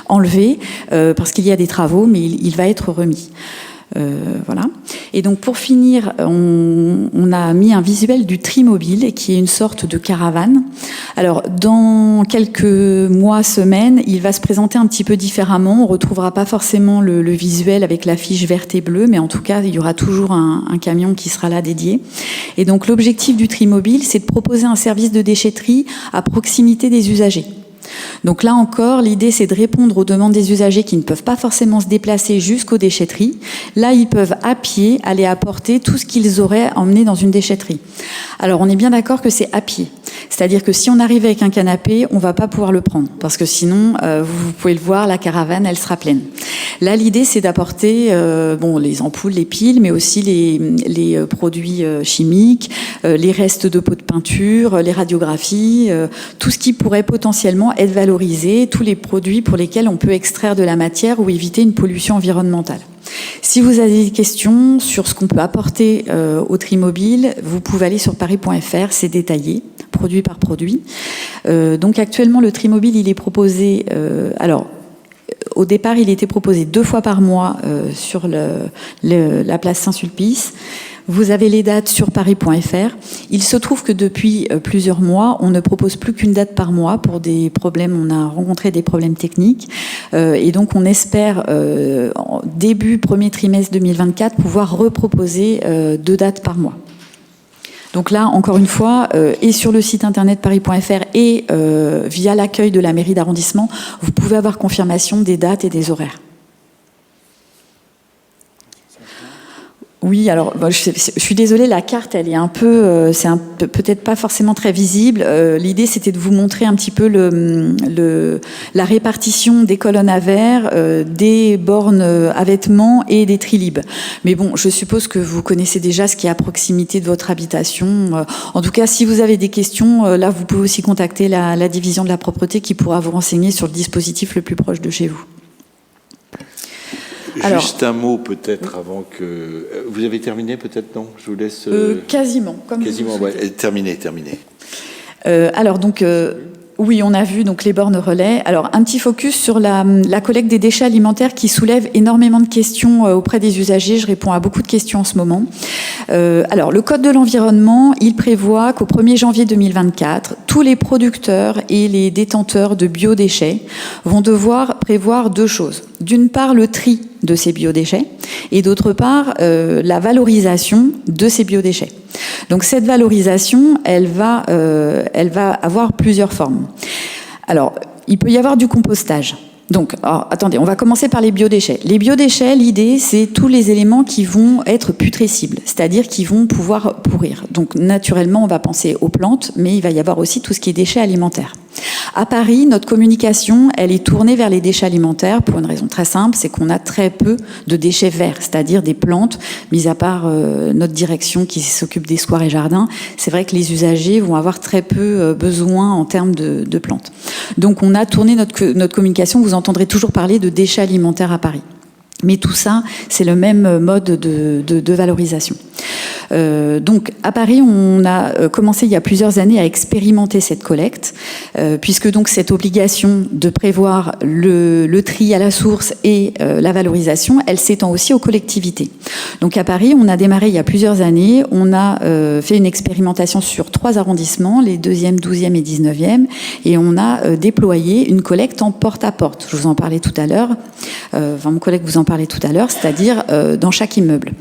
enlevé parce qu'il y a des travaux, mais il va être remis. Voilà. Et donc pour finir, on a mis un visuel du Trimobile qui est une sorte de caravane. Alors dans quelques mois, semaines, il va se présenter un petit peu différemment. On retrouvera pas forcément le visuel avec la fiche verte et bleue, mais en tout cas il y aura toujours un camion qui sera là dédié. Et donc l'objectif du Trimobile, c'est de proposer un service de déchetterie à proximité des usagers. Donc là encore, l'idée c'est de répondre aux demandes des usagers qui ne peuvent pas forcément se déplacer jusqu'aux déchetteries. Là, ils peuvent à pied aller apporter tout ce qu'ils auraient emmené dans une déchetterie. Alors on est bien d'accord que c'est à pied. C'est-à-dire que si on arrive avec un canapé, on va pas pouvoir le prendre parce que sinon, vous pouvez le voir, la caravane, elle sera pleine. Là, l'idée c'est d'apporter les ampoules, les piles, mais aussi les produits chimiques, les restes de pots de peinture, les radiographies, tout ce qui pourrait potentiellement être valorisé, tous les produits pour lesquels on peut extraire de la matière ou éviter une pollution environnementale. Si vous avez des questions sur ce qu'on peut apporter au Trimobile, vous pouvez aller sur paris.fr, c'est détaillé, produit par produit. Donc actuellement, le Trimobile, il est proposé... au départ, il était proposé 2 fois par mois sur la place Saint-Sulpice. Vous avez les dates sur paris.fr. Il se trouve que depuis plusieurs mois, on ne propose plus qu'une date par mois pour des problèmes. On a rencontré des problèmes techniques. Et donc, on espère, début premier trimestre 2024, pouvoir reproposer 2 dates par mois. Donc là, encore une fois, et sur le site internet paris.fr et via l'accueil de la mairie d'arrondissement, vous pouvez avoir confirmation des dates et des horaires. Oui, alors je suis désolée, la carte, elle est un peu, c'est peut-être pas forcément très visible. L'idée, c'était de vous montrer un petit peu la répartition des colonnes à verre, des bornes à vêtements et des Trilib. Mais bon, je suppose que vous connaissez déjà ce qui est à proximité de votre habitation. En tout cas, si vous avez des questions, là, vous pouvez aussi contacter la division de la propreté qui pourra vous renseigner sur le dispositif le plus proche de chez vous. Alors, juste un mot peut-être avant que... Vous avez terminé peut-être, non? Je vous laisse... Quasiment. Comme quasiment, vous ouais. Terminé. Alors donc... Oui, on a vu donc les bornes relais. Alors, un petit focus sur la collecte des déchets alimentaires qui soulève énormément de questions auprès des usagers. Je réponds à beaucoup de questions en ce moment. Alors, le Code de l'environnement, il prévoit qu'au 1er janvier 2024, tous les producteurs et les détenteurs de biodéchets vont devoir prévoir deux choses. D'une part, le tri de ces biodéchets et d'autre part, la valorisation de ces biodéchets. Donc cette valorisation, elle va avoir plusieurs formes. Alors, il peut y avoir du compostage. Donc, attendez, on va commencer par les biodéchets. Les biodéchets, l'idée, c'est tous les éléments qui vont être putrescibles, c'est-à-dire qui vont pouvoir pourrir. Donc, naturellement, on va penser aux plantes, mais il va y avoir aussi tout ce qui est déchets alimentaires. À Paris, notre communication, elle est tournée vers les déchets alimentaires pour une raison très simple, c'est qu'on a très peu de déchets verts, c'est-à-dire des plantes, mis à part notre direction qui s'occupe des squares et jardins. C'est vrai que les usagers vont avoir très peu besoin en termes de plantes. Donc on a tourné notre communication, vous entendrez toujours parler de déchets alimentaires à Paris. Mais tout ça, c'est le même mode de valorisation. Donc, à Paris, on a commencé il y a plusieurs années à expérimenter cette collecte, puisque donc cette obligation de prévoir le tri à la source et la valorisation, elle s'étend aussi aux collectivités. Donc, à Paris, on a démarré il y a plusieurs années. On a fait une expérimentation sur 3 arrondissements, les 2e, 12e et 19e, et on a déployé une collecte en porte-à-porte. Je vous en parlais tout à l'heure. Enfin, mon collègue vous en parlait tout à l'heure, c'est-à-dire dans chaque immeuble.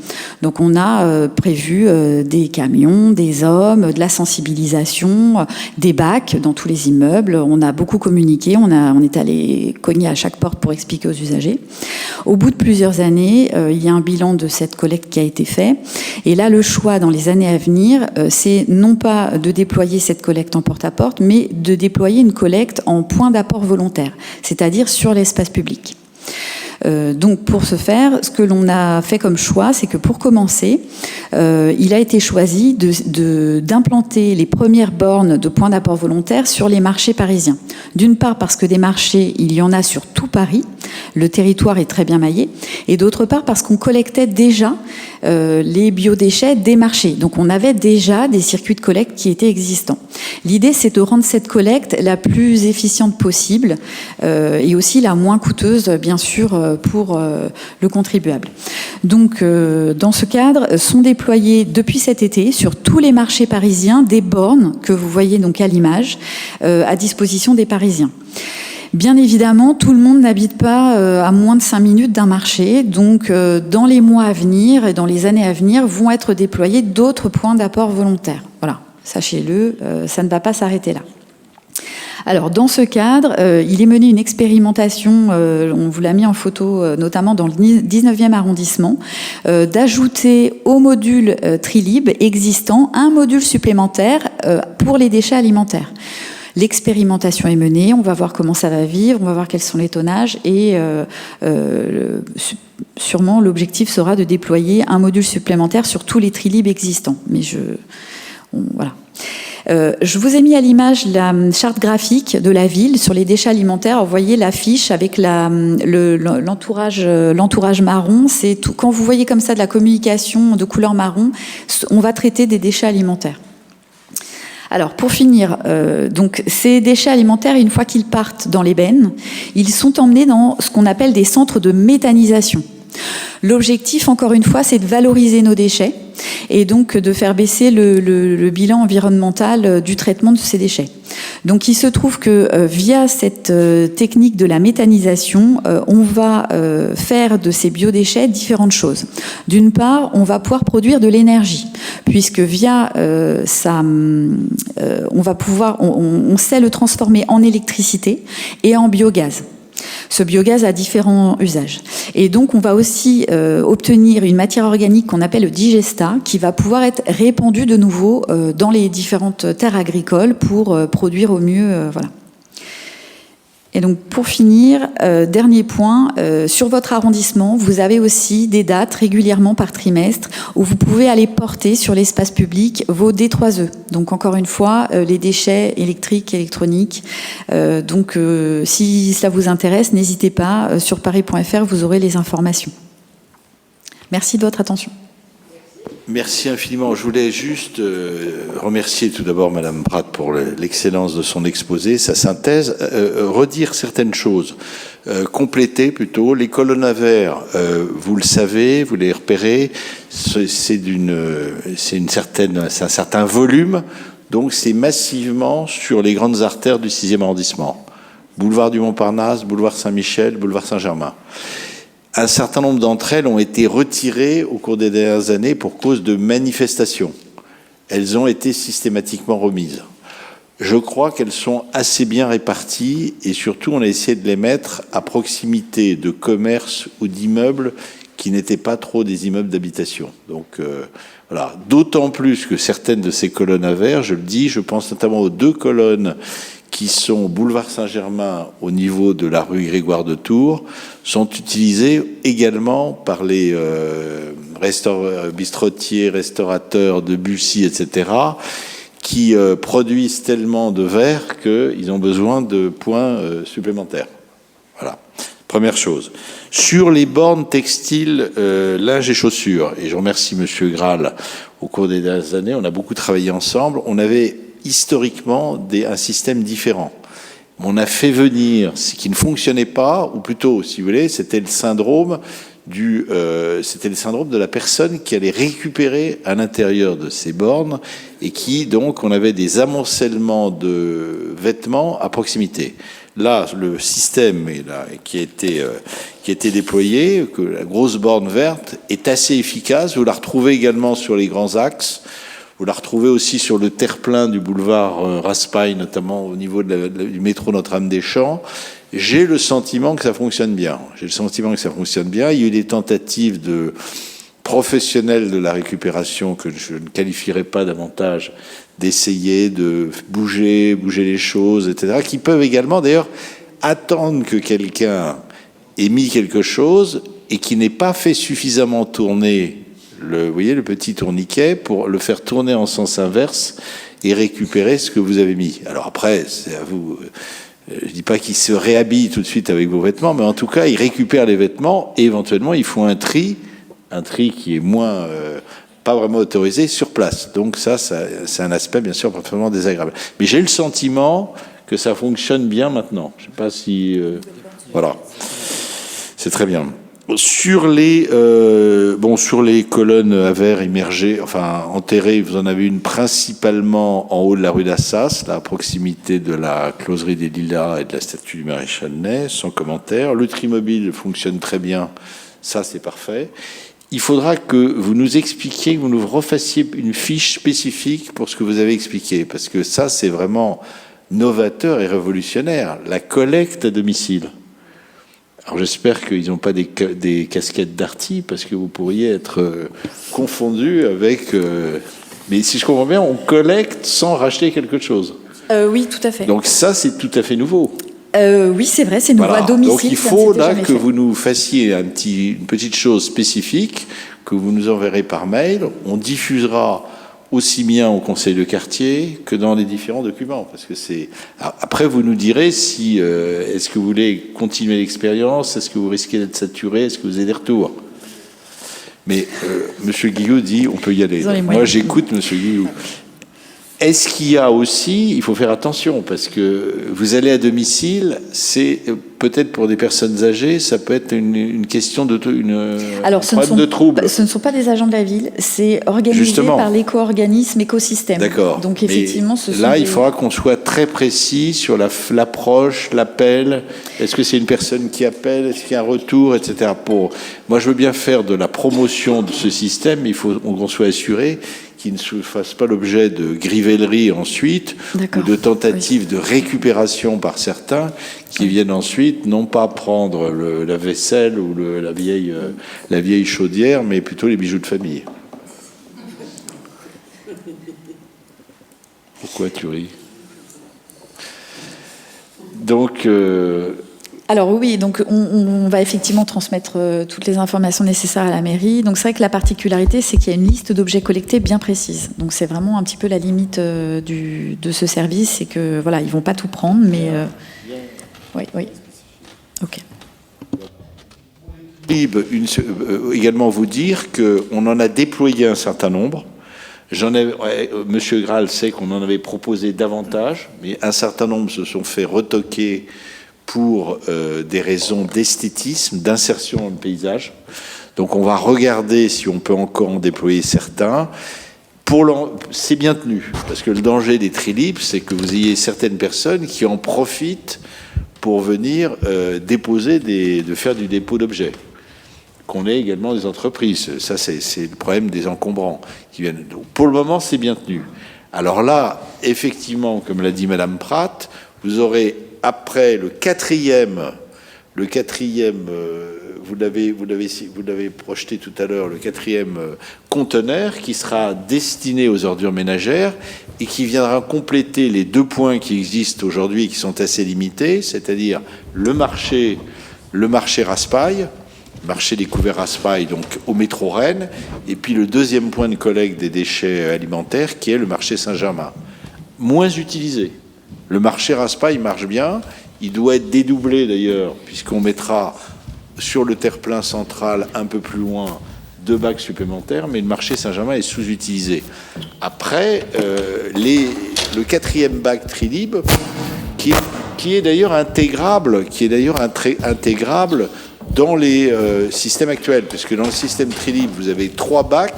Donc, on a prévu des camions, des hommes, de la sensibilisation, des bacs dans tous les immeubles. On a beaucoup communiqué, on est allé cogner à chaque porte pour expliquer aux usagers. Au bout de plusieurs années, il y a un bilan de cette collecte qui a été fait. Et là, le choix dans les années à venir, c'est non pas de déployer cette collecte en porte-à-porte, mais de déployer une collecte en point d'apport volontaire, c'est-à-dire sur l'espace public. Donc pour ce faire, ce que l'on a fait comme choix, c'est que pour commencer, il a été choisi d'implanter les premières bornes de points d'apport volontaire sur les marchés parisiens. D'une part parce que des marchés, il y en a sur tout Paris, le territoire est très bien maillé, et d'autre part parce qu'on collectait déjà les biodéchets des marchés. Donc on avait déjà des circuits de collecte qui étaient existants. L'idée, c'est de rendre cette collecte la plus efficiente possible et aussi la moins coûteuse, bien sûr, pour le contribuable. Donc, dans ce cadre, sont déployées depuis cet été sur tous les marchés parisiens des bornes que vous voyez donc à l'image à disposition des Parisiens. Bien évidemment, tout le monde n'habite pas à moins de 5 minutes d'un marché, donc dans les mois à venir et dans les années à venir vont être déployés d'autres points d'apport volontaires. Voilà, sachez-le, ça ne va pas s'arrêter là. Alors, dans ce cadre, il est mené une expérimentation, on vous l'a mis en photo, notamment dans le 19e arrondissement, d'ajouter au module Trilib existant un module supplémentaire pour les déchets alimentaires. L'expérimentation est menée, on va voir comment ça va vivre, on va voir quels sont les tonnages et sûrement l'objectif sera de déployer un module supplémentaire sur tous les Trilib existants. Mais voilà. Je vous ai mis à l'image la charte graphique de la ville sur les déchets alimentaires. Vous voyez l'affiche avec l'entourage marron. C'est tout. Quand vous voyez comme ça de la communication de couleur marron, on va traiter des déchets alimentaires. Alors, pour finir, donc ces déchets alimentaires, une fois qu'ils partent dans les bennes, ils sont emmenés dans ce qu'on appelle des centres de méthanisation. L'objectif, encore une fois, c'est de valoriser nos déchets et donc de faire baisser le bilan environnemental du traitement de ces déchets. Donc il se trouve que via cette technique de la méthanisation, on va faire de ces biodéchets différentes choses. D'une part, on va pouvoir produire de l'énergie, puisque via ça, on va pouvoir, on sait le transformer en électricité et en biogaz. Ce biogaz a différents usages. Et donc, on va aussi obtenir une matière organique qu'on appelle le digestat, qui va pouvoir être répandue de nouveau dans les différentes terres agricoles pour produire au mieux. Voilà. Et donc, pour finir, dernier point, sur votre arrondissement, vous avez aussi des dates régulièrement par trimestre où vous pouvez aller porter sur l'espace public vos D3E. Donc, encore une fois, les déchets électriques, électroniques. Donc, si cela vous intéresse, n'hésitez pas, sur paris.fr, vous aurez les informations. Merci de votre attention. Merci infiniment. Je voulais juste remercier tout d'abord Madame Pratt pour l'excellence de son exposé, sa synthèse, redire certaines choses, compléter plutôt. Les colonnes à verre, vous le savez, vous les repérez, c'est un certain volume, donc c'est massivement sur les grandes artères du 6e arrondissement. Boulevard du Montparnasse, boulevard Saint-Michel, boulevard Saint-Germain. Un certain nombre d'entre elles ont été retirées au cours des dernières années pour cause de manifestations. Elles ont été systématiquement remises. Je crois qu'elles sont assez bien réparties et surtout on a essayé de les mettre à proximité de commerces ou d'immeubles qui n'étaient pas trop des immeubles d'habitation. Donc voilà, d'autant plus que certaines de ces colonnes à verre, je le dis, je pense notamment aux 2 colonnes qui sont au boulevard Saint-Germain au niveau de la rue Grégoire de Tours, sont utilisés également par les bistrotiers, restaurateurs de Bussy, etc., qui produisent tellement de verre qu'ils ont besoin de points supplémentaires. Voilà, première chose. Sur les bornes textiles, linge et chaussures, et je remercie Monsieur Graal, au cours des dernières années, on a beaucoup travaillé ensemble, on avait historiquement un système différent. On a fait venir ce qui ne fonctionnait pas, ou plutôt, si vous voulez, c'était le syndrome de la personne qui allait récupérer à l'intérieur de ces bornes et qui, donc, on avait des amoncellements de vêtements à proximité. Là, le système qui a été déployé, que la grosse borne verte, est assez efficace. Vous la retrouvez également sur les grands axes. Vous la retrouvez aussi sur le terre-plein du boulevard Raspail, notamment au niveau du métro Notre-Dame-des-Champs. J'ai le sentiment que ça fonctionne bien. Il y a eu des tentatives de professionnels de la récupération que je ne qualifierais pas davantage d'essayer de bouger les choses, etc., qui peuvent également, d'ailleurs, attendre que quelqu'un ait mis quelque chose et qui n'ait pas fait suffisamment tourner vous voyez, le petit tourniquet pour le faire tourner en sens inverse et récupérer ce que vous avez mis. Alors après, c'est à vous. Je dis pas qu'il se réhabille tout de suite avec vos vêtements, mais en tout cas, il récupère les vêtements et éventuellement, il faut un tri qui est moins pas vraiment autorisé sur place. Donc ça c'est un aspect bien sûr parfaitement désagréable. Mais j'ai le sentiment que ça fonctionne bien maintenant. Je sais pas si voilà, c'est très bien. Sur les colonnes à verre immergées, enfin enterrées, vous en avez une principalement en haut de la rue d'Assas, là, à proximité de la closerie des Lilas et de la statue du maréchal Ney, sans commentaire. Le trimobile fonctionne très bien, ça c'est parfait. Il faudra que vous nous expliquiez, que vous nous refassiez une fiche spécifique pour ce que vous avez expliqué, parce que ça c'est vraiment novateur et révolutionnaire, la collecte à domicile. Alors j'espère qu'ils n'ont pas des casquettes Darty, parce que vous pourriez être confondu avec... mais si je comprends bien, on collecte sans racheter quelque chose. Oui, tout à fait. Donc ça, c'est tout à fait nouveau. Oui, c'est vrai, c'est nouveau à domicile. Donc il faut là que vous nous fassiez une petite chose spécifique, que vous nous enverrez par mail. On diffusera aussi bien au conseil de quartier que dans les différents documents, parce que c'est. Après, vous nous direz si est-ce que vous voulez continuer l'expérience, est-ce que vous risquez d'être saturé, est-ce que vous avez des retours. Mais Monsieur Guillou dit on peut y aller. Moi, j'écoute Monsieur Guillou. Est-ce qu'il y a aussi, il faut faire attention, parce que vous allez à domicile, c'est peut-être pour des personnes âgées, ça peut être une question de trouble. Ce ne sont pas des agents de la ville, c'est organisé Justement. Par l'éco-organisme écosystème. D'accord. Donc effectivement, il faudra qu'on soit très précis sur l'approche, l'appel. Est-ce que c'est une personne qui appelle, est-ce qu'il y a un retour, etc. Moi, je veux bien faire de la promotion de ce système, mais il faut qu'on soit assuré qui ne se fasse pas l'objet de grivelleries ensuite, ou de tentatives de récupération par certains qui viennent ensuite non pas prendre la vaisselle ou la vieille chaudière, mais plutôt les bijoux de famille. Pourquoi tu ris ? Donc... Alors oui, donc on va effectivement transmettre toutes les informations nécessaires à la mairie. Donc c'est vrai que la particularité, c'est qu'il y a une liste d'objets collectés bien précise. Donc c'est vraiment un petit peu la limite de ce service, c'est que voilà, ils vont pas tout prendre, mais oui, ok. également vous dire qu'on en a déployé un certain nombre. Monsieur Graal sait qu'on en avait proposé davantage, mais un certain nombre se sont fait retoquer pour des raisons d'esthétisme, d'insertion dans le paysage. Donc on va regarder si on peut encore en déployer certains. C'est bien tenu, parce que le danger des Trilibs, c'est que vous ayez certaines personnes qui en profitent pour venir de faire du dépôt d'objets. Qu'on ait également des entreprises. Ça, c'est le problème des encombrants qui viennent. Donc, pour le moment, c'est bien tenu. Alors là, effectivement, comme l'a dit Madame Pratt, vous aurez après le quatrième, vous l'avez projeté tout à l'heure, le quatrième conteneur qui sera destiné aux ordures ménagères et qui viendra compléter les 2 points qui existent aujourd'hui et qui sont assez limités, c'est-à-dire le marché Raspail, marché des couverts Raspail, donc au métro Rennes, et puis le deuxième point de collecte des déchets alimentaires qui est le marché Saint-Germain. Moins utilisé. Le marché Raspail marche bien, il doit être dédoublé d'ailleurs, puisqu'on mettra sur le terre-plein central un peu plus loin 2 bacs supplémentaires, mais le marché Saint-Germain est sous-utilisé. Après, le quatrième bac Trilib, qui est d'ailleurs intégrable, dans les systèmes actuels, parce que dans le système Trilib, vous avez 3 bacs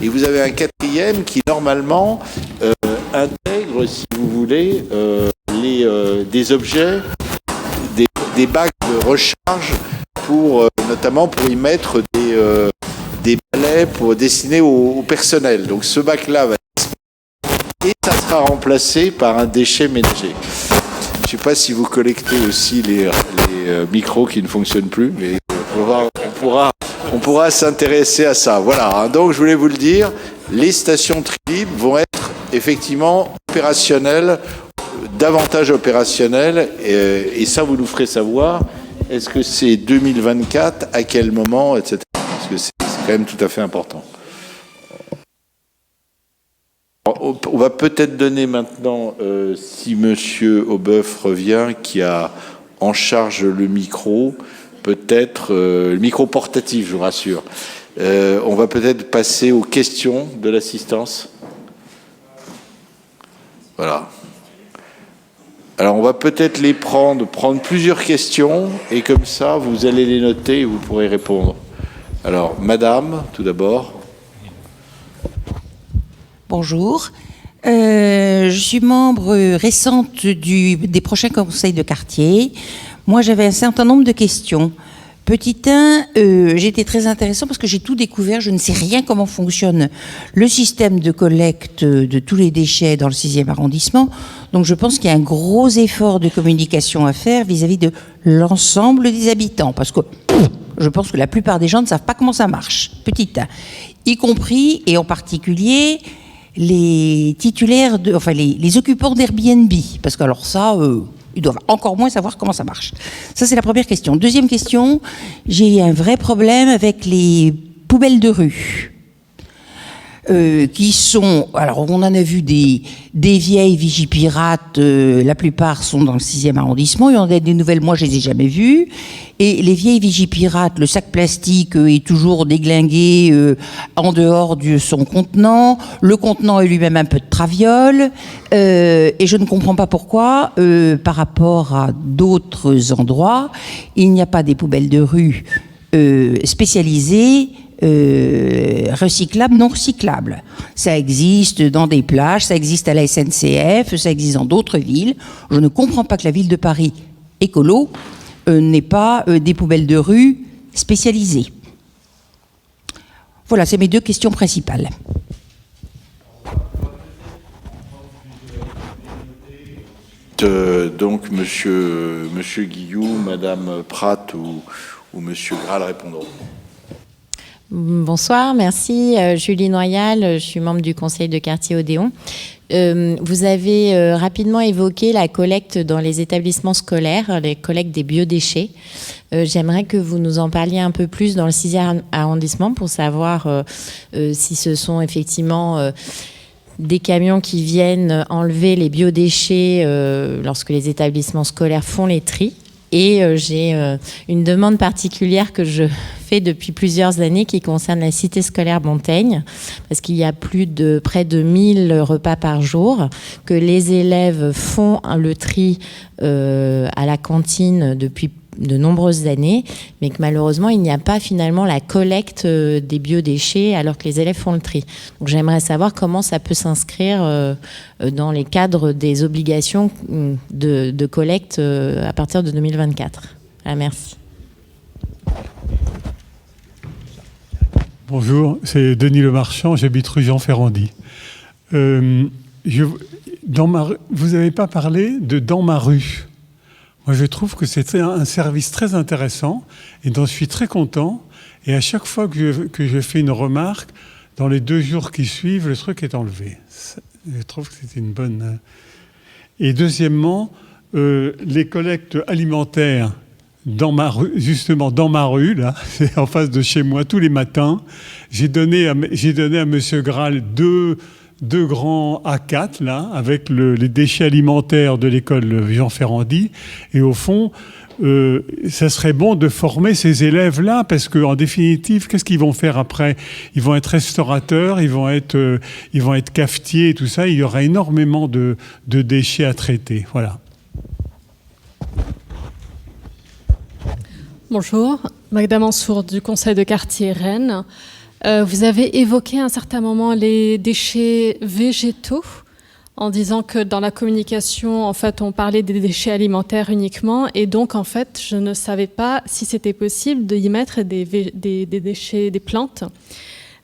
et vous avez un quatrième qui normalement intègre, si vous voulez, des objets, des bacs de recharge notamment pour y mettre des balais destinés au personnel. Donc ce bac-là va disparaître et ça sera remplacé par un déchet ménager. Je ne sais pas si vous collectez aussi les micros qui ne fonctionnent plus, mais on pourra s'intéresser à ça. Voilà, hein, donc je voulais vous le dire, les stations Trilib vont être effectivement opérationnelles, davantage opérationnelles, et ça vous nous ferez savoir. Est-ce que c'est 2024, à quel moment, etc. Parce que c'est quand même tout à fait important. On va peut-être donner maintenant, si Monsieur Aubeuf revient, qui a en charge le micro, peut-être le micro portatif, je vous rassure. On va peut-être passer aux questions de l'assistance. Voilà. Alors on va peut-être prendre plusieurs questions, et comme ça, vous allez les noter et vous pourrez répondre. Alors, Madame, tout d'abord. Bonjour. Je suis membre récente des prochains conseils de quartier. Moi, j'avais un certain nombre de questions. Petit 1, j'ai été très intéressant parce que j'ai tout découvert. Je ne sais rien comment fonctionne le système de collecte de tous les déchets dans le 6e arrondissement. Donc, je pense qu'il y a un gros effort de communication à faire vis-à-vis de l'ensemble des habitants. Parce que je pense que la plupart des gens ne savent pas comment ça marche. Petit 1. Y compris, et en particulier, les titulaires, les occupants d'Airbnb. Parce que alors ça, ils doivent encore moins savoir comment ça marche. Ça, c'est la première question. Deuxième question, j'ai un vrai problème avec les poubelles de rue. Qui sont... Alors, on en a vu des vieilles Vigipirates, la plupart sont dans le 6e arrondissement, il y en a des nouvelles, moi je les ai jamais vues, et les vieilles Vigipirates, le sac plastique est toujours déglingué en dehors de son contenant, le contenant est lui-même un peu de traviole, et je ne comprends pas pourquoi, par rapport à d'autres endroits, il n'y a pas des poubelles de rue spécialisées, recyclables, non recyclables. Ça existe dans des plages, ça existe à la SNCF, ça existe dans d'autres villes. Je ne comprends pas que la ville de Paris, écolo, n'ait pas des poubelles de rue spécialisées. Voilà, c'est mes 2 questions principales. Donc, Monsieur Guillou, Madame Pratt ou Monsieur Graal répondront. Bonsoir, merci. Julie Noyal, je suis membre du conseil de quartier Odéon. Vous avez rapidement évoqué la collecte dans les établissements scolaires, les collectes des biodéchets. J'aimerais que vous nous en parliez un peu plus dans le 6e arrondissement pour savoir si ce sont effectivement des camions qui viennent enlever les biodéchets lorsque les établissements scolaires font les tris. Et j'ai une demande particulière que je fais depuis plusieurs années qui concerne la cité scolaire Montaigne, parce qu'il y a près de 1000 repas par jour, que les élèves font le tri à la cantine depuis de nombreuses années, mais que malheureusement, il n'y a pas finalement la collecte des biodéchets alors que les élèves font le tri. Donc j'aimerais savoir comment ça peut s'inscrire dans les cadres des obligations de collecte à partir de 2024. Ah, merci. Bonjour, c'est Denis Lemarchand, j'habite rue Jean-Ferrandi. Vous n'avez pas parlé de Dans ma rue. Moi, je trouve que c'est un service très intéressant et dont je suis très content. Et à chaque fois que je fais une remarque, dans les 2 jours qui suivent, le truc est enlevé. Je trouve que c'est une bonne... Et deuxièmement, les collectes alimentaires dans ma rue, justement dans ma rue, là, c'est en face de chez moi, tous les matins, j'ai donné à Monsieur Graal deux grands A4 là, avec les déchets alimentaires de l'école Jean Ferrandi. Et au fond, ça serait bon de former ces élèves-là, parce qu'en définitive, qu'est-ce qu'ils vont faire après? Ils vont être restaurateurs, ils vont être cafetiers et tout ça. Il y aura énormément de déchets à traiter. Voilà. Bonjour, Magda Mansour du Conseil de quartier Rennes. Vous avez évoqué à un certain moment les déchets végétaux en disant que dans la communication, en fait, on parlait des déchets alimentaires uniquement, et donc, en fait, je ne savais pas si c'était possible d'y mettre des déchets, des plantes.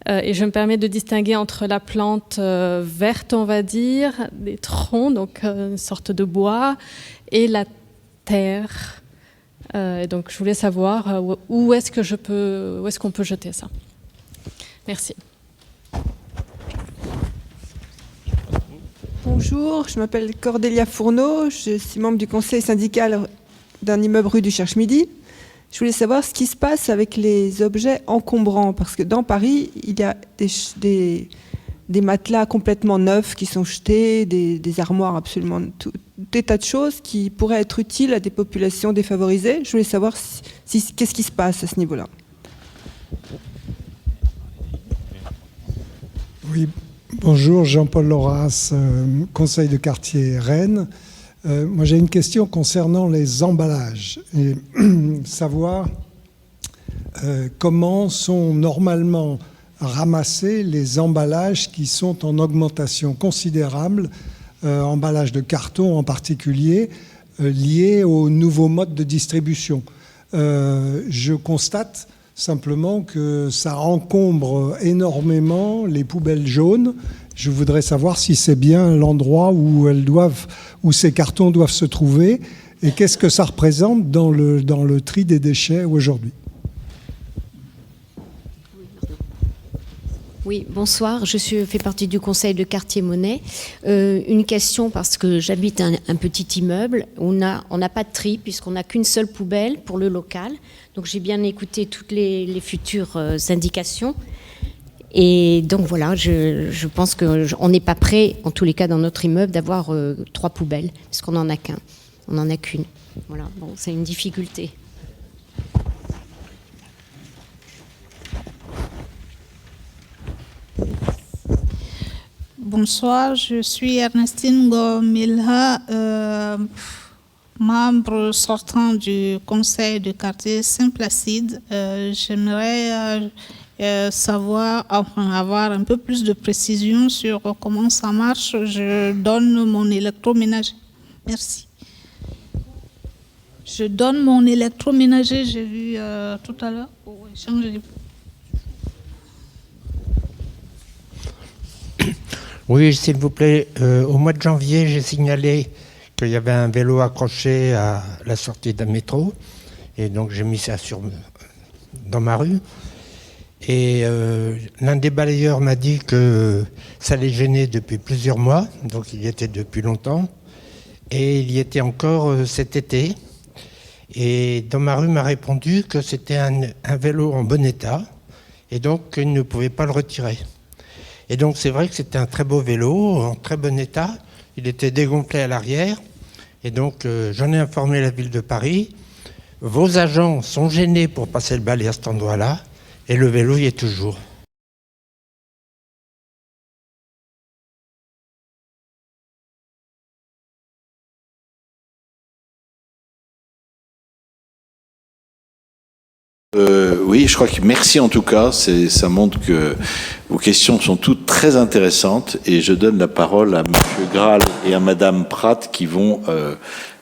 Et je me permets de distinguer entre la plante verte, on va dire, des troncs, donc une sorte de bois, et la terre. Et donc, je voulais savoir où est-ce qu'on peut jeter ça. Merci. Bonjour, je m'appelle Cordélia Fourneau, je suis membre du conseil syndical d'un immeuble rue du Cherche-Midi. Je voulais savoir ce qui se passe avec les objets encombrants, parce que dans Paris, il y a des matelas complètement neufs qui sont jetés, des armoires absolument... des tas de choses qui pourraient être utiles à des populations défavorisées. Je voulais savoir qu'est-ce qui se passe à ce niveau-là. Oui, bonjour, Jean-Paul Loras, conseil de quartier Rennes. Moi, j'ai une question concernant les emballages et savoir comment sont normalement ramassés les emballages qui sont en augmentation considérable, emballages de carton en particulier, liés aux nouveaux modes de distribution. Je constate simplement que ça encombre énormément les poubelles jaunes. Je voudrais savoir si c'est bien l'endroit où ces cartons doivent se trouver, et qu'est-ce que ça représente dans le tri des déchets aujourd'hui. Oui, bonsoir. Je fais partie du conseil de quartier Monet. Une question, parce que j'habite un petit immeuble. On n'a pas de tri puisqu'on n'a qu'une seule poubelle pour le local. Donc j'ai bien écouté toutes les futures indications. Et donc voilà, je pense qu'on n'est pas prêt, en tous les cas dans notre immeuble, d'avoir 3 poubelles, puisqu'on n'en a qu'un. On n'en a qu'une. Voilà, bon, c'est une difficulté. Bonsoir, je suis Ernestine Gomilha, membre sortant du conseil de quartier Saint-Placide. J'aimerais avoir un peu plus de précision sur comment ça marche. Je donne mon électroménager. Merci. Je donne mon électroménager, j'ai vu tout à l'heure, pour échanger. Oui, s'il vous plaît. Au mois de janvier, j'ai signalé qu'il y avait un vélo accroché à la sortie d'un métro. Et donc, j'ai mis ça dans ma rue. Et l'un des balayeurs m'a dit que ça les gênait depuis plusieurs mois. Donc, il y était depuis longtemps. Et il y était encore cet été. Et dans ma rue, m'a répondu que c'était un vélo en bon état. Et donc, il ne pouvait pas le retirer. Et donc, c'est vrai que c'était un très beau vélo, en très bon état. Il était dégonflé à l'arrière. Et donc, j'en ai informé la ville de Paris. vos agents sont gênés pour passer le balai à cet endroit-là, et le vélo y est toujours. Oui, je crois que merci en tout cas. Ça montre que vos questions sont toutes très intéressantes et je donne la parole à Monsieur Graal et à Madame Pratt qui vont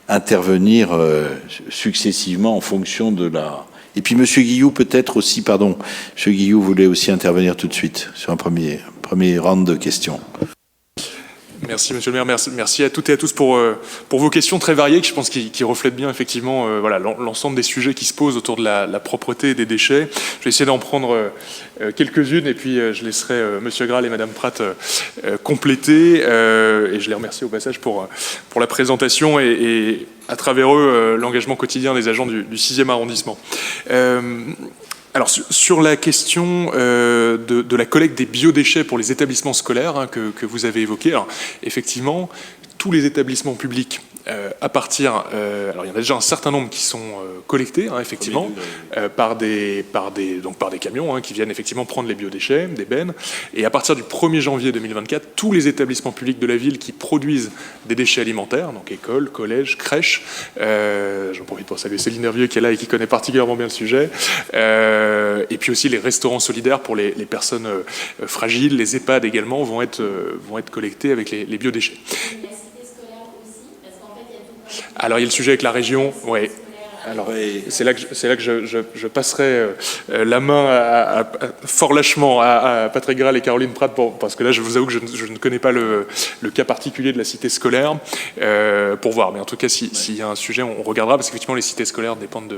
intervenir successivement en fonction de la... Et puis Monsieur Guillou peut-être aussi, pardon, Monsieur Guillou voulait aussi intervenir tout de suite sur un premier round de questions. Merci Monsieur le maire, merci à toutes et à tous pour vos questions très variées, qui je pense qui reflètent bien effectivement voilà, l'ensemble des sujets qui se posent autour de la propreté et des déchets. Je vais essayer d'en prendre quelques-unes et puis je laisserai Monsieur Graal et Madame Pratt compléter et je les remercie au passage pour la présentation et à travers eux l'engagement quotidien des agents du 6e arrondissement. Alors sur la question de la collecte des biodéchets pour les établissements scolaires que vous avez évoqué, alors effectivement, tous les établissements publics à partir, alors il y en a déjà un certain nombre qui sont collectés, effectivement, par des camions qui viennent effectivement prendre les biodéchets, des bennes. Et à partir du 1er janvier 2024, tous les établissements publics de la ville qui produisent des déchets alimentaires, donc écoles, collèges, crèches, j'en profite pour saluer Céline Hervieux qui est là et qui connaît particulièrement bien le sujet, et puis aussi les restaurants solidaires pour les personnes fragiles, les EHPAD également vont être collectés avec les biodéchets. Alors il y a le sujet avec la région, oui. Alors c'est là que je passerai la main fort lâchement à Patrick Graal et Caroline Pratt parce que là je vous avoue que je ne connais pas le cas particulier de la cité scolaire pour voir. Mais en tout cas s'il y a un sujet on regardera parce qu'effectivement les cités scolaires dépendent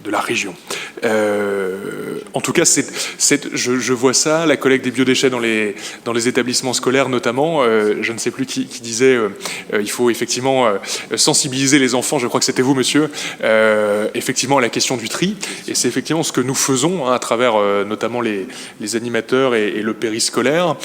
de la région. En tout cas je vois ça, la collecte des biodéchets dans les établissements scolaires notamment. Je ne sais plus qui disait il faut effectivement sensibiliser les enfants. Je crois que c'était vous monsieur. Effectivement à la question du tri et c'est effectivement ce que nous faisons à travers notamment les animateurs et le périscolaire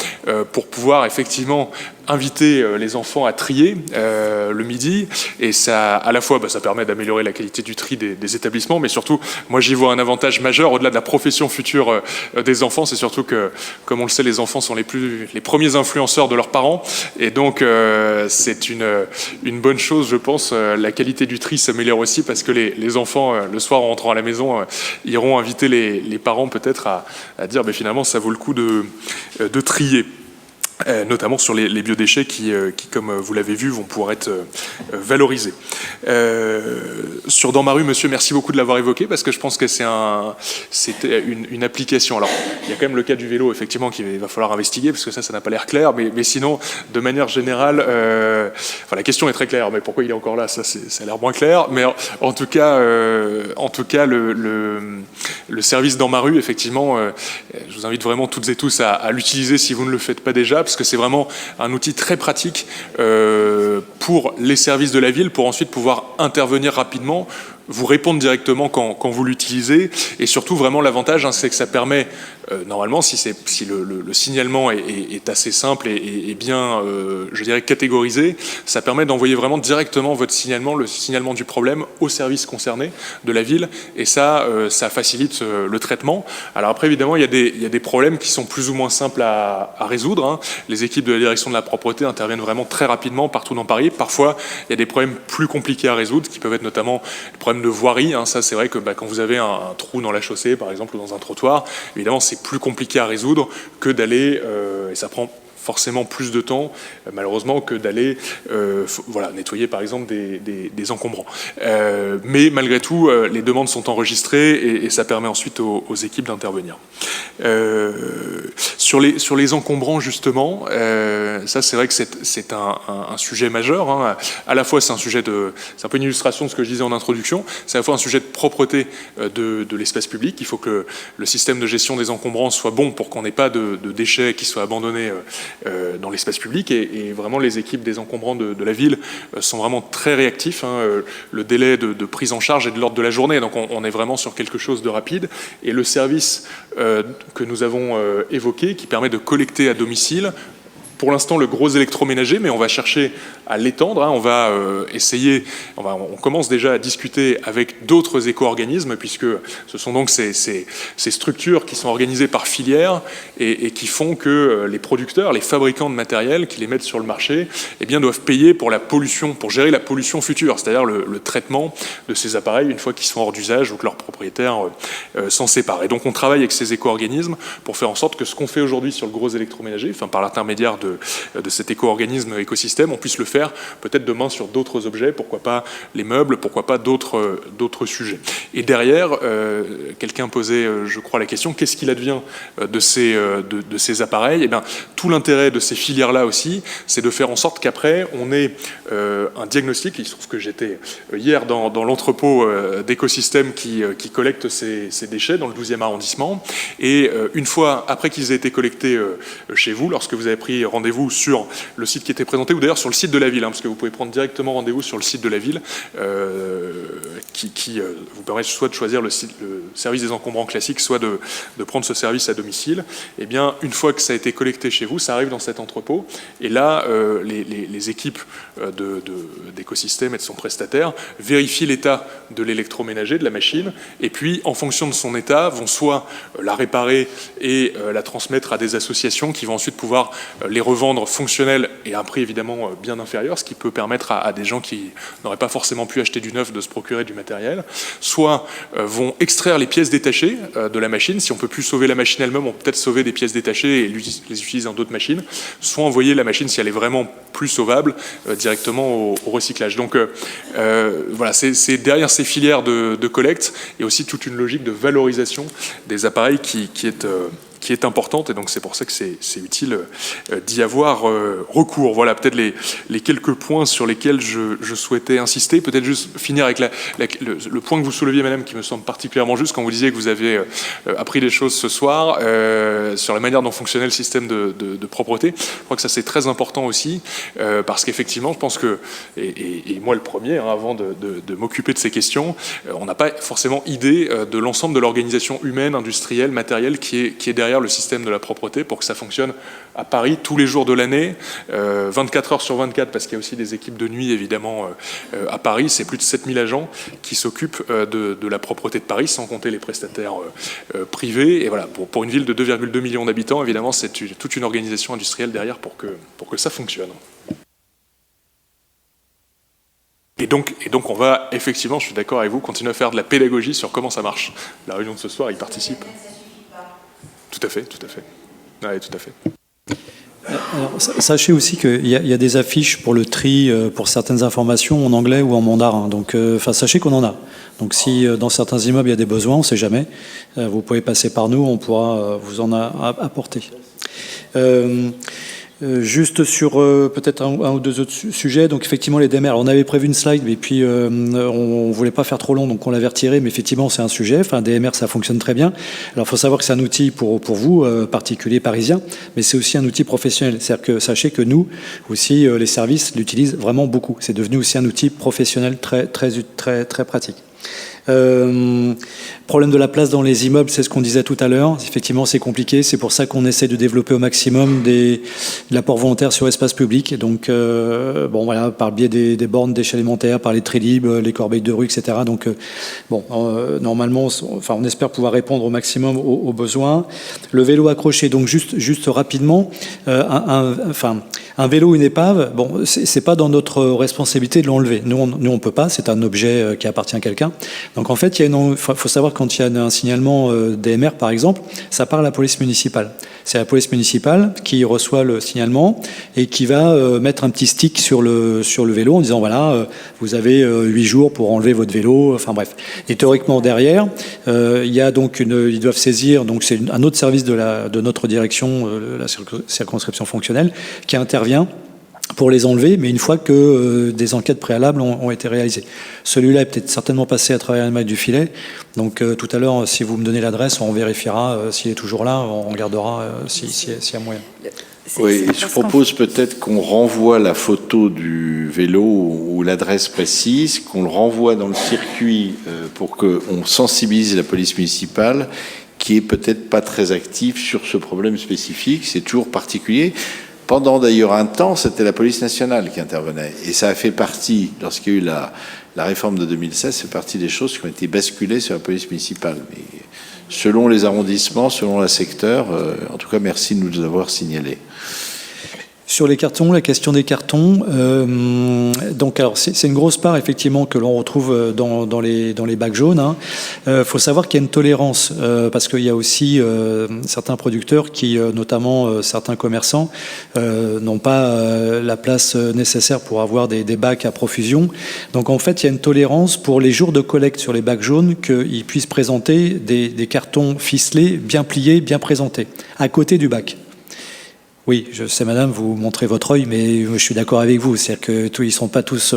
pour pouvoir effectivement inviter les enfants à trier le midi et ça à la fois ça permet d'améliorer la qualité du tri des établissements mais surtout moi j'y vois un avantage majeur au-delà de la profession future des enfants, c'est surtout que comme on le sait les enfants sont les premiers influenceurs de leurs parents et donc c'est une bonne chose je pense, la qualité du tri s'améliore aussi parce que les enfants le soir en rentrant à la maison iront inviter les parents peut-être à dire finalement ça vaut le coup de trier. Notamment sur les biodéchets qui, comme vous l'avez vu, vont pouvoir être valorisés. Sur Dans ma rue, monsieur, merci beaucoup de l'avoir évoqué, parce que je pense que c'est une application. Alors, il y a quand même le cas du vélo, effectivement, qu'il va falloir investiguer, parce que ça n'a pas l'air clair, mais sinon, de manière générale, la question est très claire, mais pourquoi il est encore là, ça a l'air moins clair, mais en tout cas, le service Dans ma rue, effectivement, je vous invite vraiment toutes et tous à l'utiliser si vous ne le faites pas déjà, parce que c'est vraiment un outil très pratique pour les services de la ville, pour ensuite pouvoir intervenir rapidement, vous répondre directement quand vous l'utilisez, et surtout vraiment l'avantage, c'est que ça permet, normalement, si le signalement est assez simple et bien, je dirais, catégorisé, ça permet d'envoyer vraiment directement votre signalement, le signalement du problème au service concerné de la ville, et ça facilite le traitement. Alors après, évidemment, il y a des problèmes qui sont plus ou moins simples à résoudre. Les équipes de la direction de la propreté interviennent vraiment très rapidement partout dans Paris. Parfois, il y a des problèmes plus compliqués à résoudre, qui peuvent être notamment des problèmes de voirie. Ça, c'est vrai que quand vous avez un trou dans la chaussée, par exemple, ou dans un trottoir, évidemment, c'est plus compliqué à résoudre que d'aller, et ça prend forcément plus de temps, malheureusement, que d'aller nettoyer, par exemple, des encombrants. Mais malgré tout, les demandes sont enregistrées et ça permet ensuite aux équipes d'intervenir. Sur les encombrants, justement, ça, c'est vrai que c'est un sujet majeur. À la fois, c'est un peu une illustration de ce que je disais en introduction. C'est à la fois un sujet de propreté de l'espace public. Il faut que le système de gestion des encombrants soit bon pour qu'on n'ait pas de déchets qui soient abandonnés dans l'espace public, et vraiment les équipes des encombrants de la ville sont vraiment très réactifs. Le délai de prise en charge est de l'ordre de la journée, donc on est vraiment sur quelque chose de rapide, et le service que nous avons évoqué, qui permet de collecter à domicile, pour l'instant le gros électroménager, mais on va chercher à l'étendre. On va on commence déjà à discuter avec d'autres éco-organismes, puisque ce sont donc ces structures qui sont organisées par filière et qui font que les producteurs, les fabricants de matériel qui les mettent sur le marché, eh bien, doivent payer pour la pollution, pour gérer la pollution future, c'est-à-dire le traitement de ces appareils une fois qu'ils sont hors d'usage ou que leurs propriétaires s'en séparent. Et donc on travaille avec ces éco-organismes pour faire en sorte que ce qu'on fait aujourd'hui sur le gros électroménager, enfin par l'intermédiaire de cet éco-organisme écosystème, on puisse le faire peut-être demain sur d'autres objets, pourquoi pas les meubles, pourquoi pas d'autres sujets. Et derrière, quelqu'un posait, je crois, la question, qu'est-ce qu'il advient de ces appareils? Eh bien, tout l'intérêt de ces filières-là aussi, c'est de faire en sorte qu'après, on ait un diagnostic. Il se trouve que j'étais hier dans l'entrepôt d'écosystème qui collecte ces déchets dans le 12e arrondissement. Et une fois, après qu'ils aient été collectés chez vous, lorsque vous avez pris rendez-vous sur le site qui était présenté, ou d'ailleurs sur le site de la ville, parce que vous pouvez prendre directement rendez-vous sur le site de la ville, qui vous permet soit de choisir le service des encombrants classique, soit de prendre ce service à domicile. Eh bien, une fois que ça a été collecté chez vous, ça arrive dans cet entrepôt. Et là, les équipes d'écosystème et de son prestataire vérifient l'état de l'électroménager, de la machine, et puis, en fonction de son état, vont soit la réparer et la transmettre à des associations qui vont ensuite pouvoir les revendre fonctionnelles et à un prix évidemment bien inférieur, ce qui peut permettre à des gens qui n'auraient pas forcément pu acheter du neuf de se procurer du matériel, soit vont extraire les pièces détachées de la machine. Si on ne peut plus sauver la machine elle-même, on peut peut-être sauver des pièces détachées et les utiliser dans d'autres machines, soit envoyer la machine, si elle est vraiment plus sauvable, directement au recyclage. Donc voilà, c'est derrière ces filières de collecte, il y a aussi toute une logique de valorisation des appareils qui est importante, et donc c'est pour ça que c'est utile d'y avoir recours. Voilà peut-être les quelques points sur lesquels je souhaitais insister. Peut-être juste finir avec le point que vous souleviez, madame, qui me semble particulièrement juste, quand vous disiez que vous avez appris des choses ce soir sur la manière dont fonctionnait le système de propreté. Je crois que ça c'est très important aussi, parce qu'effectivement, je pense que, et moi le premier, avant de m'occuper de ces questions, on n'a pas forcément idée de l'ensemble de l'organisation humaine, industrielle, matérielle qui est derrière le système de la propreté pour que ça fonctionne à Paris tous les jours de l'année, 24 heures sur 24, parce qu'il y a aussi des équipes de nuit évidemment à Paris. C'est plus de 7000 agents qui s'occupent de la propreté de Paris, sans compter les prestataires privés. Et voilà, pour une ville de 2,2 millions d'habitants, évidemment, c'est toute une organisation industrielle derrière pour que ça fonctionne. Et donc on va effectivement, je suis d'accord avec vous, continuer à faire de la pédagogie sur comment ça marche. La réunion de ce soir, y participe. Tout à fait. Ouais, tout à fait. Alors, sachez aussi qu'il y a des affiches pour le tri, pour certaines informations en anglais ou en mandarin. Donc, sachez qu'on en a. Donc, si dans certains immeubles il y a des besoins, on ne sait jamais, vous pouvez passer par nous, on pourra vous en apporter. Juste sur peut-être un ou deux autres sujets. Donc effectivement les DMR, on avait prévu une slide mais puis on voulait pas faire trop long donc on l'avait retiré, mais effectivement c'est un sujet. Enfin DMR ça fonctionne très bien. Alors il faut savoir que c'est un outil pour vous particuliers parisiens, mais c'est aussi un outil professionnel. C'est-à-dire que sachez que nous aussi les services l'utilisent vraiment beaucoup. C'est devenu aussi un outil professionnel très pratique. Problème de la place dans les immeubles, c'est ce qu'on disait tout à l'heure. Effectivement, c'est compliqué. C'est pour ça qu'on essaie de développer au maximum de l'apport volontaire sur espace public. Donc, voilà, par le biais des bornes d'échelle élémentaire, par les Trélib, les corbeilles de rue, etc. Donc, normalement, on espère pouvoir répondre au maximum aux besoins. Le vélo accroché, donc juste rapidement, un vélo ou une épave, c'est pas dans notre responsabilité de l'enlever. Nous, on peut pas. C'est un objet qui appartient à quelqu'un. Donc en fait, faut savoir quand il y a un signalement DMR par exemple, ça part à la police municipale. C'est la police municipale qui reçoit le signalement et qui va mettre un petit stick sur le vélo en disant voilà, vous avez 8 jours pour enlever votre vélo. Enfin bref. Et théoriquement derrière, il y a donc ils doivent saisir. Donc c'est un autre service de notre direction, la circonscription fonctionnelle, qui intervient pour les enlever, mais une fois que des enquêtes préalables ont été réalisées. Celui-là est peut-être certainement passé à travers les mailles du filet. Donc tout à l'heure, si vous me donnez l'adresse, on vérifiera s'il est toujours là, on regardera s'il y a moyen. Oui, je propose peut-être qu'on renvoie la photo du vélo ou l'adresse précise, qu'on le renvoie dans le circuit pour qu'on sensibilise la police municipale, qui est peut-être pas très active sur ce problème spécifique. C'est toujours particulier. Pendant d'ailleurs un temps, c'était la police nationale qui intervenait. Et ça a fait partie, lorsqu'il y a eu la réforme de 2016, c'est partie des choses qui ont été basculées sur la police municipale. Mais selon les arrondissements, selon le secteur, en tout cas, merci de nous avoir signalé. Sur les cartons, la question des cartons, donc alors c'est une grosse part effectivement que l'on retrouve dans les bacs jaunes. Faut savoir qu'il y a une tolérance parce qu'il y a aussi certains producteurs qui, notamment certains commerçants, n'ont pas la place nécessaire pour avoir des bacs à profusion. Donc en fait, il y a une tolérance pour les jours de collecte sur les bacs jaunes qu'ils puissent présenter des cartons ficelés, bien pliés, bien présentés, à côté du bac. Oui, je sais, madame, vous montrez votre œil, mais je suis d'accord avec vous. C'est-à-dire qu'ils ne sont pas tous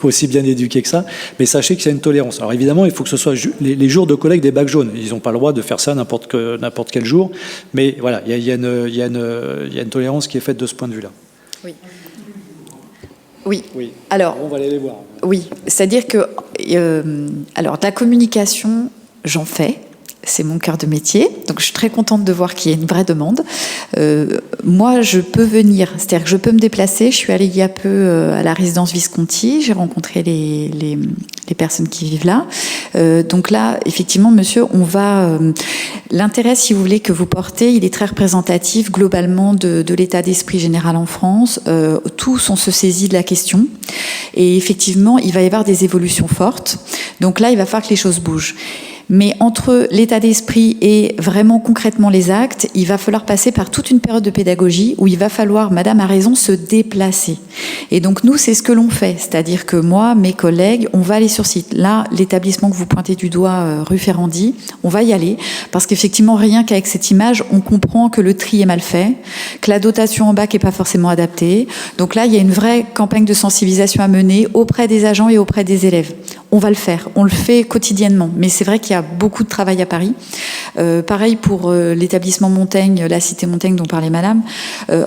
aussi bien éduqués que ça. Mais sachez qu'il y a une tolérance. Alors évidemment, il faut que ce soit les jours de collecte des bacs jaunes. Ils n'ont pas le droit de faire ça n'importe quel jour. Mais voilà, il y a une tolérance qui est faite de ce point de vue-là. Oui. Oui. Oui. Alors, on va aller les voir. Oui, c'est-à-dire que alors de la communication, j'en fais. C'est mon cœur de métier, donc je suis très contente de voir qu'il y a une vraie demande. Moi, je peux venir, c'est-à-dire que je peux me déplacer. Je suis allée il y a peu à la résidence Visconti, j'ai rencontré les personnes qui vivent là. Donc là, effectivement, monsieur, on va... l'intérêt, si vous voulez, que vous portez, il est très représentatif globalement de l'état d'esprit général en France. Tous, on se saisit de la question. Et effectivement, il va y avoir des évolutions fortes. Donc là, il va falloir que les choses bougent. Mais entre l'état d'esprit et vraiment concrètement les actes, il va falloir passer par toute une période de pédagogie où il va falloir, madame a raison, se déplacer. Et donc nous, c'est ce que l'on fait. C'est-à-dire que moi, mes collègues, on va aller sur site. Là, l'établissement que vous pointez du doigt, rue Ferrandi, on va y aller. Parce qu'effectivement, rien qu'avec cette image, on comprend que le tri est mal fait, que la dotation en bac n'est pas forcément adaptée. Donc là, il y a une vraie campagne de sensibilisation à mener auprès des agents et auprès des élèves. On va le faire, on le fait quotidiennement. Mais c'est vrai qu'il y a beaucoup de travail à Paris. Pareil pour l'établissement Montaigne, la cité Montaigne dont parlait madame.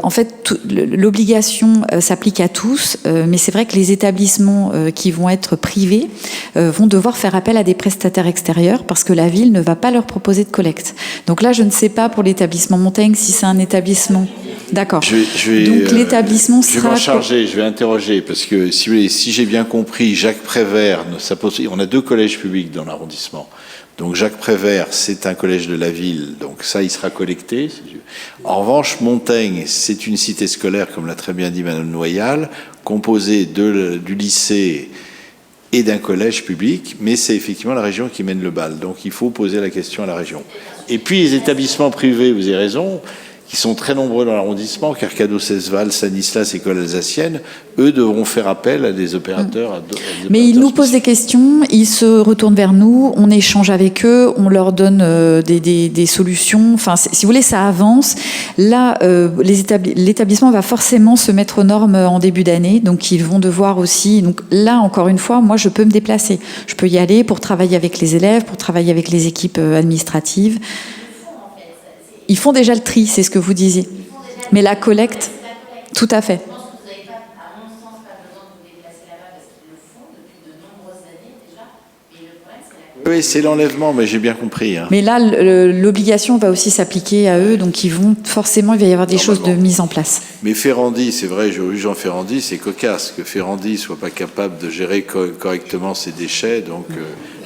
En fait, l'obligation s'applique à tous, mais c'est vrai que les établissements qui vont être privés vont devoir faire appel à des prestataires extérieurs parce que la ville ne va pas leur proposer de collecte. Donc là, je ne sais pas pour l'établissement Montaigne si c'est un établissement... D'accord. Donc l'établissement sera... Je vais m'en charger, je vais interroger, parce que si vous voulez, si j'ai bien compris, Jacques Prévert, on a 2 collèges publics dans l'arrondissement. Donc Jacques Prévert, c'est un collège de la ville, donc ça, il sera collecté. En revanche, Montaigne, c'est une cité scolaire, comme l'a très bien dit Madame Noyal, composée du lycée et d'un collège public, mais c'est effectivement la région qui mène le bal. Donc il faut poser la question à la région. Et puis les établissements privés, vous avez raison, qui sont très nombreux dans l'arrondissement, Carcado-Cesval, Stanislas, École alsacienne, eux devront faire appel à des opérateurs. Mais ils nous posent des questions, ils se retournent vers nous, on échange avec eux, on leur donne des solutions. Enfin, si vous voulez, ça avance. Là, l'établissement va forcément se mettre aux normes en début d'année, donc ils vont devoir aussi... Donc là, encore une fois, moi, je peux me déplacer. Je peux y aller pour travailler avec les élèves, pour travailler avec les équipes administratives. Ils font déjà le tri, c'est ce que vous disiez. Mais la collecte, tout à fait. Oui, c'est l'enlèvement, mais j'ai bien compris. Mais là, l'obligation va aussi s'appliquer à eux, donc il va y avoir des choses de mise en place. Mais Ferrandi, c'est vrai, Jean Ferrandi, c'est cocasse que Ferrandi ne soit pas capable de gérer correctement ses déchets. Donc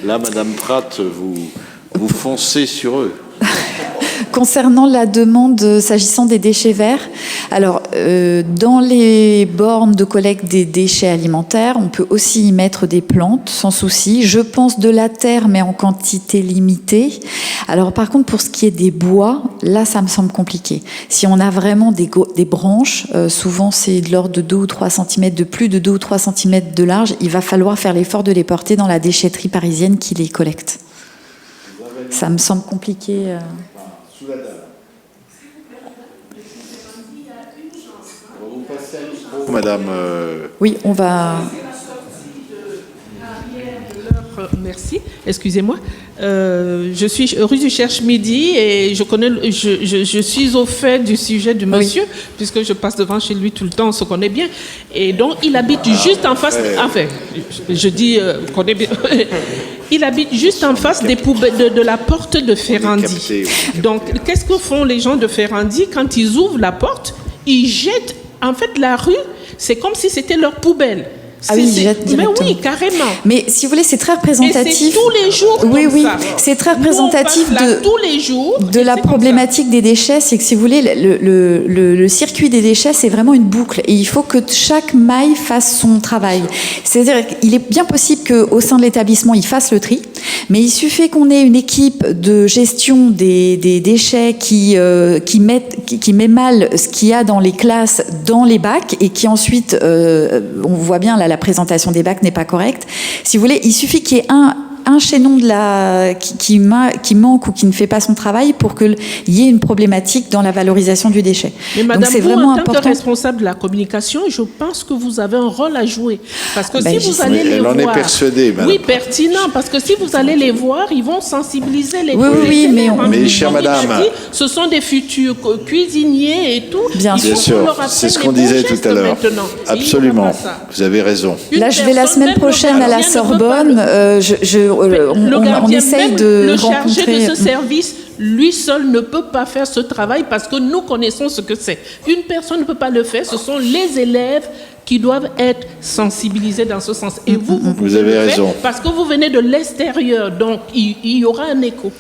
là, Madame Pratt, vous foncez sur eux. Concernant la demande s'agissant des déchets verts, alors dans les bornes de collecte des déchets alimentaires, on peut aussi y mettre des plantes sans souci. Je pense de la terre, mais en quantité limitée. Alors par contre, pour ce qui est des bois, là, ça me semble compliqué. Si on a vraiment des branches, souvent c'est de l'ordre de 2 ou 3 cm, de plus de 2 ou 3 cm de large, il va falloir faire l'effort de les porter dans la déchetterie parisienne qui les collecte. Ça me semble compliqué. Madame. Oui, on va. Merci, excusez-moi. Je suis rue du Cherche-Midi et je suis au fait du sujet du monsieur, puisque je passe devant chez lui tout le temps, on se connaît bien. Et donc, il habite juste en face... Enfin, je dis connaît bien... Il habite juste en face des poubelles de la porte de Ferrandi. Donc, qu'est-ce que font les gens de Ferrandi quand ils ouvrent la porte ? ils jettent, en fait, la rue, c'est comme si c'était leur poubelle. Ah oui, ils jettent directement. Mais oui, carrément. Mais si vous voulez, c'est très représentatif. Et c'est tous les jours comme oui, ça. C'est très représentatif tous les jours, de la problématique des déchets. C'est que si vous voulez, le circuit des déchets, c'est vraiment une boucle. Et il faut que chaque maille fasse son travail. C'est-à-dire qu'il est bien possible qu'au sein de l'établissement, il fasse le tri. Mais il suffit qu'on ait une équipe de gestion des déchets qui met mal ce qu'il y a dans les classes, dans les bacs, et qui ensuite, on voit bien là, la présentation des bacs n'est pas correcte. Si vous voulez, il suffit qu'il y ait un chaînon qui manque ou qui ne fait pas son travail pour qu'il y ait une problématique dans la valorisation du déchet. Mais madame, donc c'est vous, vraiment en tant important. que responsable de la communication, je pense que vous avez un rôle à jouer. Parce que si vous allez elle les voir... en est persuadée, madame. Oui, pertinent. Parce que si vous allez les voir, ils vont sensibiliser les Oui, mais chère madame... Ce sont des futurs cuisiniers et tout. Bien sûr, c'est ce qu'on disait tout à l'heure. Absolument, vous avez raison. Là, je vais la semaine prochaine à la Sorbonne. On essaye de rencontrer... Le chargé de ce service, lui seul ne peut pas faire ce travail parce que nous connaissons ce que c'est. Une personne ne peut pas le faire, ce sont les élèves qui doivent être sensibilisés dans ce sens. Et vous avez raison. Parce que vous venez de l'extérieur, donc il y aura un écho.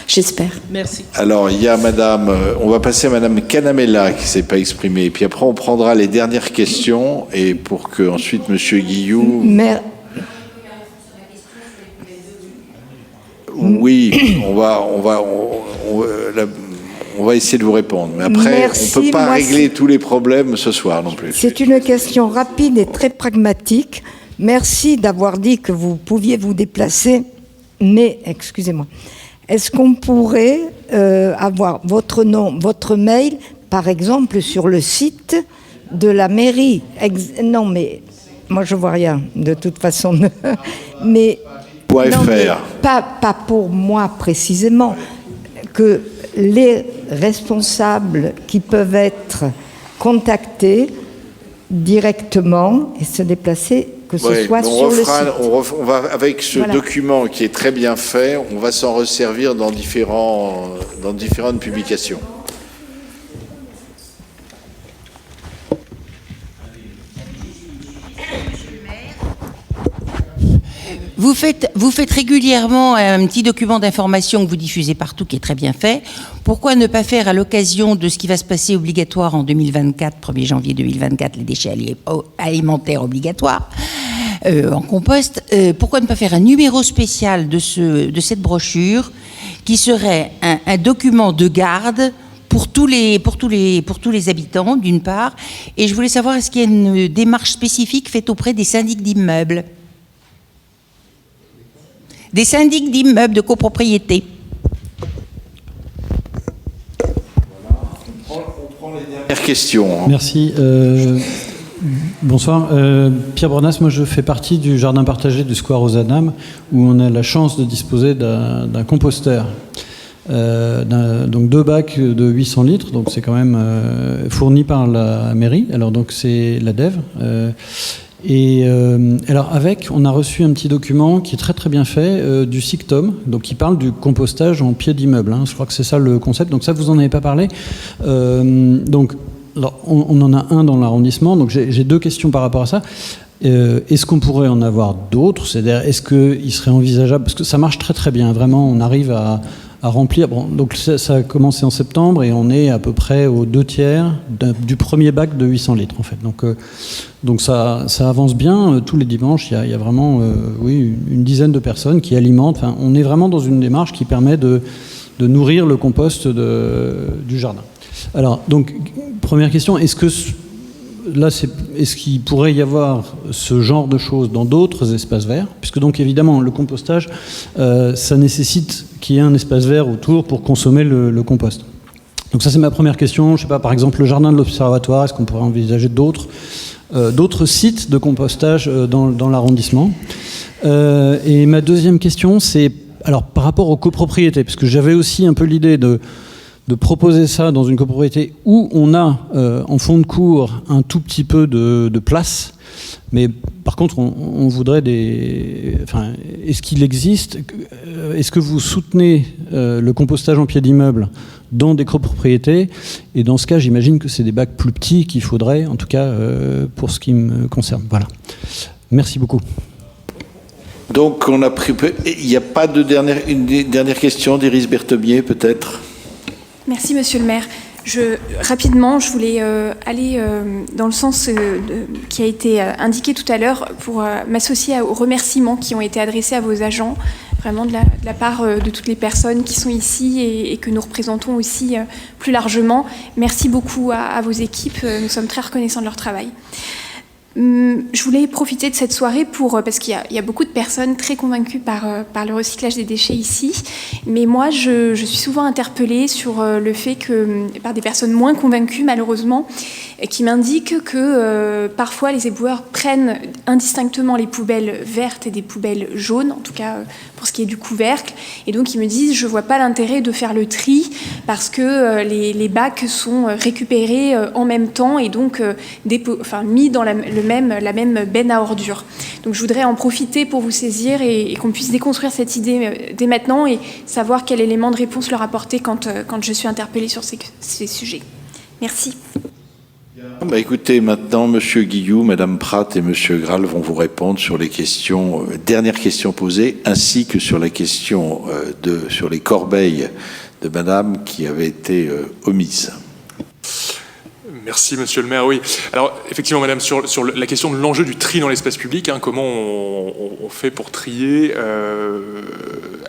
J'espère. Merci. Alors, il y a madame... on va passer à madame Canamella qui ne s'est pas exprimée. Et puis après, on prendra les dernières questions et pour que ensuite monsieur Guillou... Oui, on va essayer de vous répondre. Mais après, on ne peut pas régler tous les problèmes ce soir non plus. C'est une question rapide et très pragmatique. Merci d'avoir dit que vous pouviez vous déplacer. Mais, excusez-moi, est-ce qu'on pourrait avoir votre nom, votre mail, par exemple, sur le site de la mairie? Non, mais moi, je ne vois rien, de toute façon. Mais... Non, mais pas pour moi précisément, que les responsables qui peuvent être contactés directement et se déplacer, que ce soit sur le site. On va, avec ce document qui est très bien fait, on va s'en resservir dans différentes publications. Vous faites régulièrement un petit document d'information que vous diffusez partout, qui est très bien fait. Pourquoi ne pas faire à l'occasion de ce qui va se passer obligatoire en 2024, 1er janvier 2024, les déchets alimentaires obligatoires en compost, pourquoi ne pas faire un numéro spécial de cette brochure qui serait un document de garde pour tous les habitants, d'une part. Et je voulais savoir, est-ce qu'il y a une démarche spécifique faite auprès des syndics d'immeubles? Des syndics d'immeubles de copropriété. On prend les dernières questions. Merci. Bonsoir. Pierre Bornas, moi je fais partie du jardin partagé du Square aux Adames, où on a la chance de disposer d'un composteur. Donc 2 bacs de 800 litres, donc c'est quand même fourni par la mairie. Alors donc c'est la DEV. Alors on a reçu un petit document qui est très très bien fait du SICTOM, donc qui parle du compostage en pied d'immeuble. Je crois que c'est ça le concept. Donc ça, vous en avez pas parlé. Alors, on en a un dans l'arrondissement. Donc j'ai 2 questions par rapport à ça. Est-ce qu'on pourrait en avoir d'autres? C'est-à-dire, est-ce qu'il serait envisageable, parce que ça marche très très bien. Vraiment, on arrive à remplir. Bon, donc ça a commencé en septembre et on est à peu près aux 2/3 du premier bac de 800 litres en fait. Donc ça avance bien. Tous les dimanches, il y a vraiment une dizaine de personnes qui alimentent. Enfin, on est vraiment dans une démarche qui permet de nourrir le compost du jardin. Alors, donc, première question, est-ce qu'il pourrait y avoir ce genre de choses dans d'autres espaces verts? Puisque donc évidemment le compostage, ça nécessite qu'il y ait un espace vert autour pour consommer le compost. Donc ça, c'est ma première question. Je sais pas, par exemple le jardin de l'Observatoire, est-ce qu'on pourrait envisager d'autres sites de compostage dans l'arrondissement? Et ma deuxième question, c'est alors par rapport aux copropriétés, parce que j'avais aussi un peu l'idée de proposer ça dans une copropriété où on a en fond de cours un tout petit peu de place, Mais par contre, on voudrait des... Enfin, est-ce qu'il existe... Est-ce que vous soutenez le compostage en pied d'immeuble dans des copropriétés? Et dans ce cas, j'imagine que c'est des bacs plus petits qu'il faudrait, en tout cas pour ce qui me concerne. Voilà. Merci beaucoup. Donc, on a pris... Il n'y a pas de une dernière question d'Iris Berthomier, peut-être? Merci, Monsieur le maire. Rapidement, je voulais aller dans le sens qui a été indiqué tout à l'heure pour m'associer aux remerciements qui ont été adressés à vos agents, vraiment de la part de toutes les personnes qui sont ici et que nous représentons aussi plus largement. Merci beaucoup à vos équipes, nous sommes très reconnaissants de leur travail. Je voulais profiter de cette soirée parce qu'il y a beaucoup de personnes très convaincues par le recyclage des déchets ici, mais moi je suis souvent interpellée sur le fait que, par des personnes moins convaincues malheureusement, qui m'indiquent que parfois les éboueurs prennent indistinctement les poubelles vertes et des poubelles jaunes, en tout cas pour ce qui est du couvercle, et donc ils me disent je vois pas l'intérêt de faire le tri parce que les bacs sont récupérés en même temps et donc mis dans la même benne à ordures. Donc je voudrais en profiter pour vous saisir et qu'on puisse déconstruire cette idée dès maintenant et savoir quel élément de réponse leur apporter quand je suis interpellée sur ces sujets. Merci. Écoutez, maintenant, M. Guillou, Mme Pratt et M. Graal vont vous répondre sur les dernières questions posées, ainsi que sur la question sur les corbeilles de Madame qui avait été omise. Merci, monsieur le maire. Oui. Alors, effectivement, madame, sur la question de l'enjeu du tri dans l'espace public, comment on fait pour trier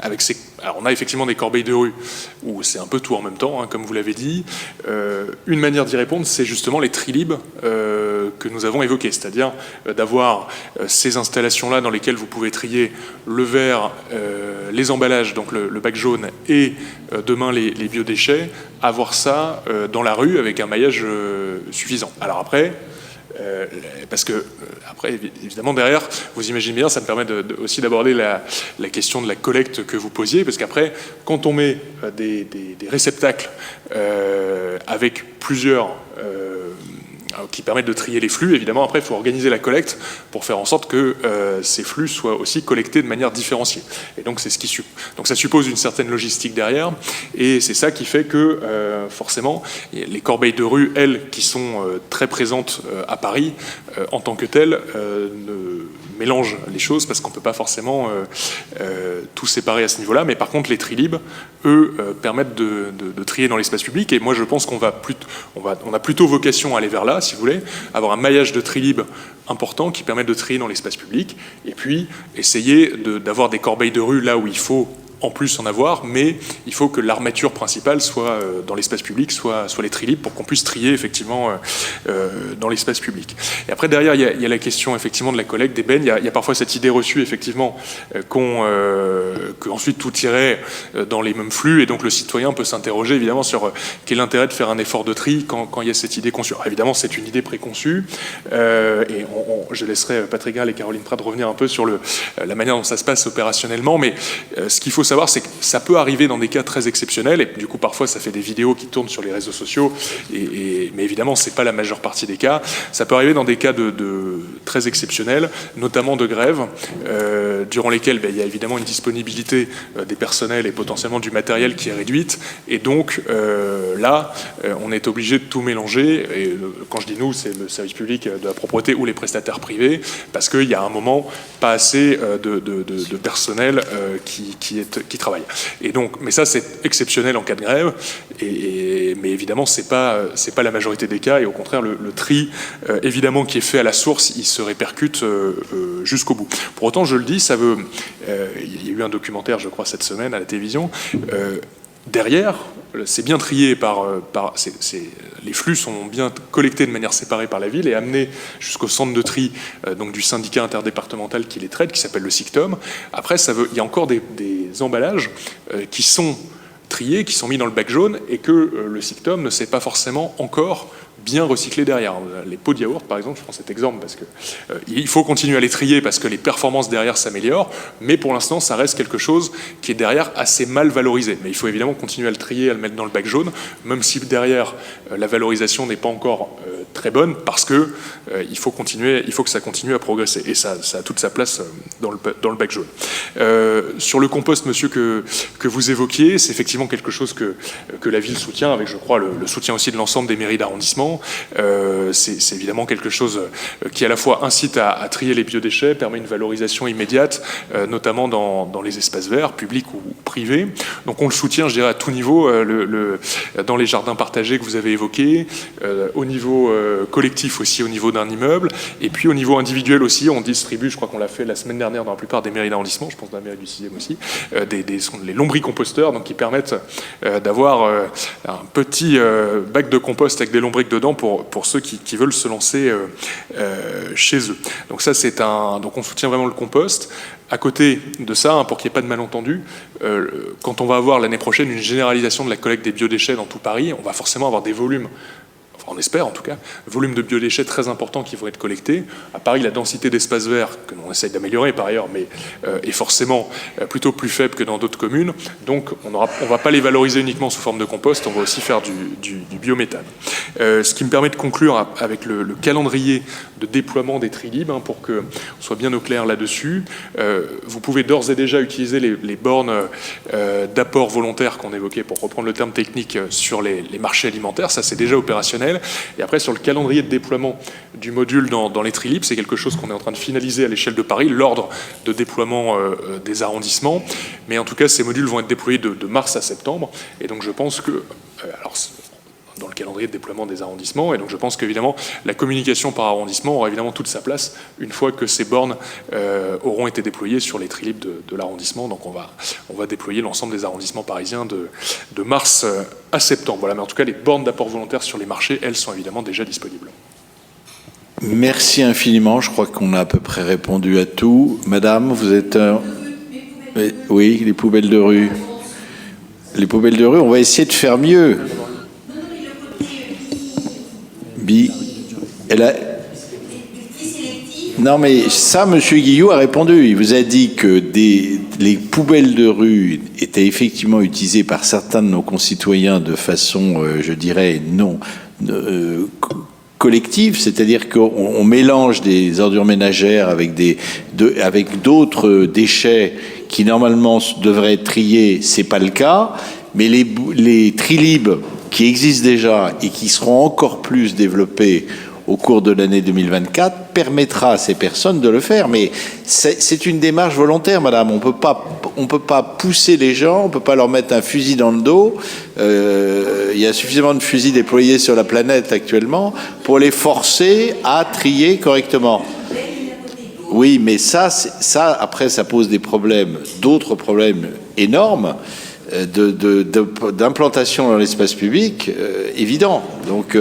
avec ces... Alors, on a effectivement des corbeilles de rue où c'est un peu tout en même temps, comme vous l'avez dit. Une manière d'y répondre, c'est justement les trilibs que nous avons évoqués, c'est-à-dire d'avoir ces installations-là dans lesquelles vous pouvez trier le verre, les emballages, donc le bac jaune et demain les biodéchets, avoir ça dans la rue avec un maillage suffisant. Alors après, parce que après évidemment derrière vous imaginez bien, ça me permet aussi d'aborder la question de la collecte que vous posiez, parce qu'après quand on met des réceptacles avec plusieurs qui permettent de trier les flux, évidemment après il faut organiser la collecte pour faire en sorte que ces flux soient aussi collectés de manière différenciée, et donc c'est donc ça suppose une certaine logistique derrière, et c'est ça qui fait que forcément les corbeilles de rue, elles, qui sont très présentes à Paris en tant que telles, ne mélangent les choses parce qu'on ne peut pas forcément tout séparer à ce niveau-là, mais par contre les trilibs, eux, permettent de trier dans l'espace public, et moi je pense qu'on a plutôt vocation à aller vers là, si vous voulez, avoir un maillage de trilibs important qui permet de trier dans l'espace public, et puis essayer d'avoir des corbeilles de rue là où il faut en plus en avoir, mais il faut que l'armature principale soit dans l'espace public, soit les trilibs, pour qu'on puisse trier effectivement dans l'espace public. Et après derrière il y a la question effectivement de la collecte des bennes. Il y a parfois cette idée reçue effectivement qu'ensuite tout irait dans les mêmes flux, et donc le citoyen peut s'interroger évidemment sur quel est l'intérêt de faire un effort de tri quand il y a cette idée conçue. Alors, évidemment c'est une idée préconçue, et je laisserai Patrick Graal et Caroline Pratt revenir un peu sur la manière dont ça se passe opérationnellement, mais ce qu'il faut savoir, c'est que ça peut arriver dans des cas très exceptionnels, et du coup parfois ça fait des vidéos qui tournent sur les réseaux sociaux, mais évidemment c'est pas la majeure partie des cas. Ça peut arriver dans des cas de très exceptionnels, notamment de grève, durant lesquels il y a évidemment une disponibilité des personnels et potentiellement du matériel qui est réduite, et donc là on est obligé de tout mélanger, et quand je dis nous, c'est le service public de la propreté ou les prestataires privés, parce qu'il y a un moment pas assez de personnel qui travaille. Et donc, mais ça c'est exceptionnel en cas de grève, mais évidemment c'est pas la majorité des cas, et au contraire le tri évidemment qui est fait à la source, il se répercute jusqu'au bout. Pour autant, je le dis, ça veut... il y a eu un documentaire, je crois, cette semaine à la télévision. Derrière, c'est bien trié les flux sont bien collectés de manière séparée par la ville et amenés jusqu'au centre de tri donc du syndicat interdépartemental qui les traite, qui s'appelle le SICTOM. Après, il y a encore des emballages qui sont triés, qui sont mis dans le bac jaune, et que le SICTOM ne sait pas forcément encore bien recycler derrière. Les pots de yaourt, par exemple, je prends cet exemple parce que il faut continuer à les trier parce que les performances derrière s'améliorent, mais pour l'instant, ça reste quelque chose qui est derrière assez mal valorisé. Mais il faut évidemment continuer à le trier, à le mettre dans le bac jaune, même si derrière, la valorisation n'est pas encore très bonne parce que il faut que ça continue à progresser. Et ça a toute sa place dans le bac jaune. Sur le compost, monsieur, que vous évoquiez, c'est effectivement quelque chose que la ville soutient, avec, je crois, le soutien aussi de l'ensemble des mairies d'arrondissement. C'est évidemment quelque chose qui à la fois incite à trier les biodéchets, permet une valorisation immédiate, notamment dans les espaces verts, publics ou privés. Donc on le soutient, je dirais, à tout niveau, dans les jardins partagés que vous avez évoqués, au niveau collectif aussi, au niveau d'un immeuble, et puis au niveau individuel aussi, on distribue, je crois qu'on l'a fait la semaine dernière dans la plupart des mairies d'arrondissement, je pense dans la mairie du 6e aussi, les lombricomposteurs, donc qui permettent d'avoir un petit bac de compost avec des lombrics dedans pour ceux qui veulent se lancer chez eux. Donc ça, donc on soutient vraiment le compost. À côté de ça, pour qu'il n'y ait pas de malentendu, quand on va avoir l'année prochaine une généralisation de la collecte des biodéchets dans tout Paris, on va forcément avoir des volumes, on espère en tout cas, volume de biodéchets très importants qui vont être collectés. À Paris, la densité d'espaces verts, que l'on essaie d'améliorer par ailleurs, mais est forcément plutôt plus faible que dans d'autres communes. Donc on ne va pas les valoriser uniquement sous forme de compost, on va aussi faire du biométhane. Ce qui me permet de conclure avec le calendrier de déploiement des Trilib, pour qu'on soit bien au clair là-dessus. Vous pouvez d'ores et déjà utiliser les bornes d'apport volontaire qu'on évoquait, pour reprendre le terme technique, sur les marchés alimentaires. Ça, c'est déjà opérationnel. Et après, sur le calendrier de déploiement du module dans les Trilib, c'est quelque chose qu'on est en train de finaliser à l'échelle de Paris, l'ordre de déploiement des arrondissements. Mais en tout cas, ces modules vont être déployés de mars à septembre. Et donc, je pense que... dans le calendrier de déploiement des arrondissements, et donc je pense qu'évidemment la communication par arrondissement aura évidemment toute sa place une fois que ces bornes auront été déployées sur les Trilib de l'arrondissement. Donc on va déployer l'ensemble des arrondissements parisiens de mars à septembre. Voilà, mais en tout cas les bornes d'apport volontaire sur les marchés, elles sont évidemment déjà disponibles. Merci infiniment, je crois qu'on a à peu près répondu à tout. Madame, vous êtes... Oui, les poubelles de rue. Les poubelles de rue, on va essayer de faire mieux. Non, mais ça, M. Guillou a répondu. Il vous a dit que les poubelles de rue étaient effectivement utilisées par certains de nos concitoyens de façon, je dirais, non collective, c'est-à-dire qu'on mélange des ordures ménagères avec d'autres déchets qui normalement devraient être triés. C'est pas le cas, mais les Trilib qui existent déjà et qui seront encore plus développés au cours de l'année 2024 permettra à ces personnes de le faire. Mais c'est une démarche volontaire, madame. On peut pas pousser les gens, on peut pas leur mettre un fusil dans le dos. Il y a suffisamment de fusils déployés sur la planète actuellement pour les forcer à trier correctement. Oui, mais ça après, ça pose des problèmes, d'autres problèmes énormes d'implantation dans l'espace public, évident. Donc,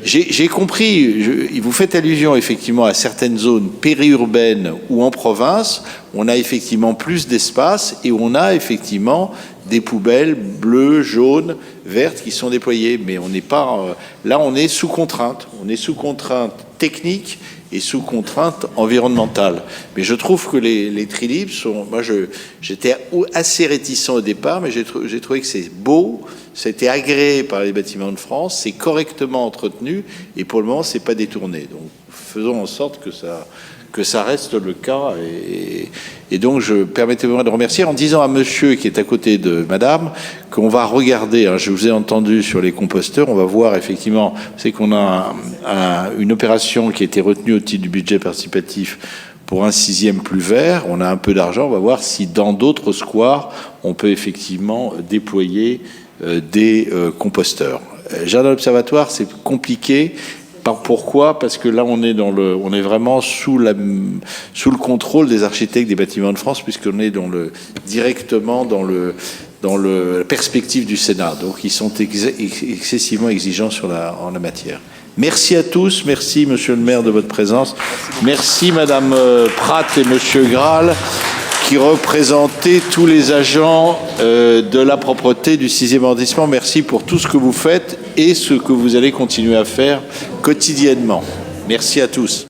j'ai compris, vous faites allusion effectivement à certaines zones périurbaines ou en province, on a effectivement plus d'espace et on a effectivement des poubelles bleues, jaunes, vertes qui sont déployées. Mais on n'est pas... là, on est sous contrainte. On est sous contrainte technique et sous contrainte environnementale. Mais je trouve que les Trilib sont... Moi, j'étais assez réticent au départ, mais j'ai trouvé que c'est beau, ça a été agréé par les Bâtiments de France, c'est correctement entretenu, et pour le moment, c'est pas détourné. Donc, faisons en sorte que ça reste le cas. Et donc, permettez-moi de remercier en disant à monsieur qui est à côté de madame qu'on va regarder, je vous ai entendu sur les composteurs, on va voir effectivement, c'est qu'on a une opération qui a été retenue au titre du budget participatif pour un 6e plus vert, on a un peu d'argent, on va voir si dans d'autres squares, on peut effectivement déployer des composteurs. Jardin d'observatoire, c'est compliqué. Pourquoi ? Parce que là, on est vraiment sous le contrôle des architectes des Bâtiments de France, puisqu'on est directement dans la perspective du Sénat. Donc, ils sont excessivement exigeants en la matière. Merci à tous. Merci, monsieur le maire, de votre présence. Merci, madame Pratt et monsieur Graal, qui représentaient tous les agents de la propreté du 6e arrondissement. Merci pour tout ce que vous faites et ce que vous allez continuer à faire quotidiennement. Merci à tous.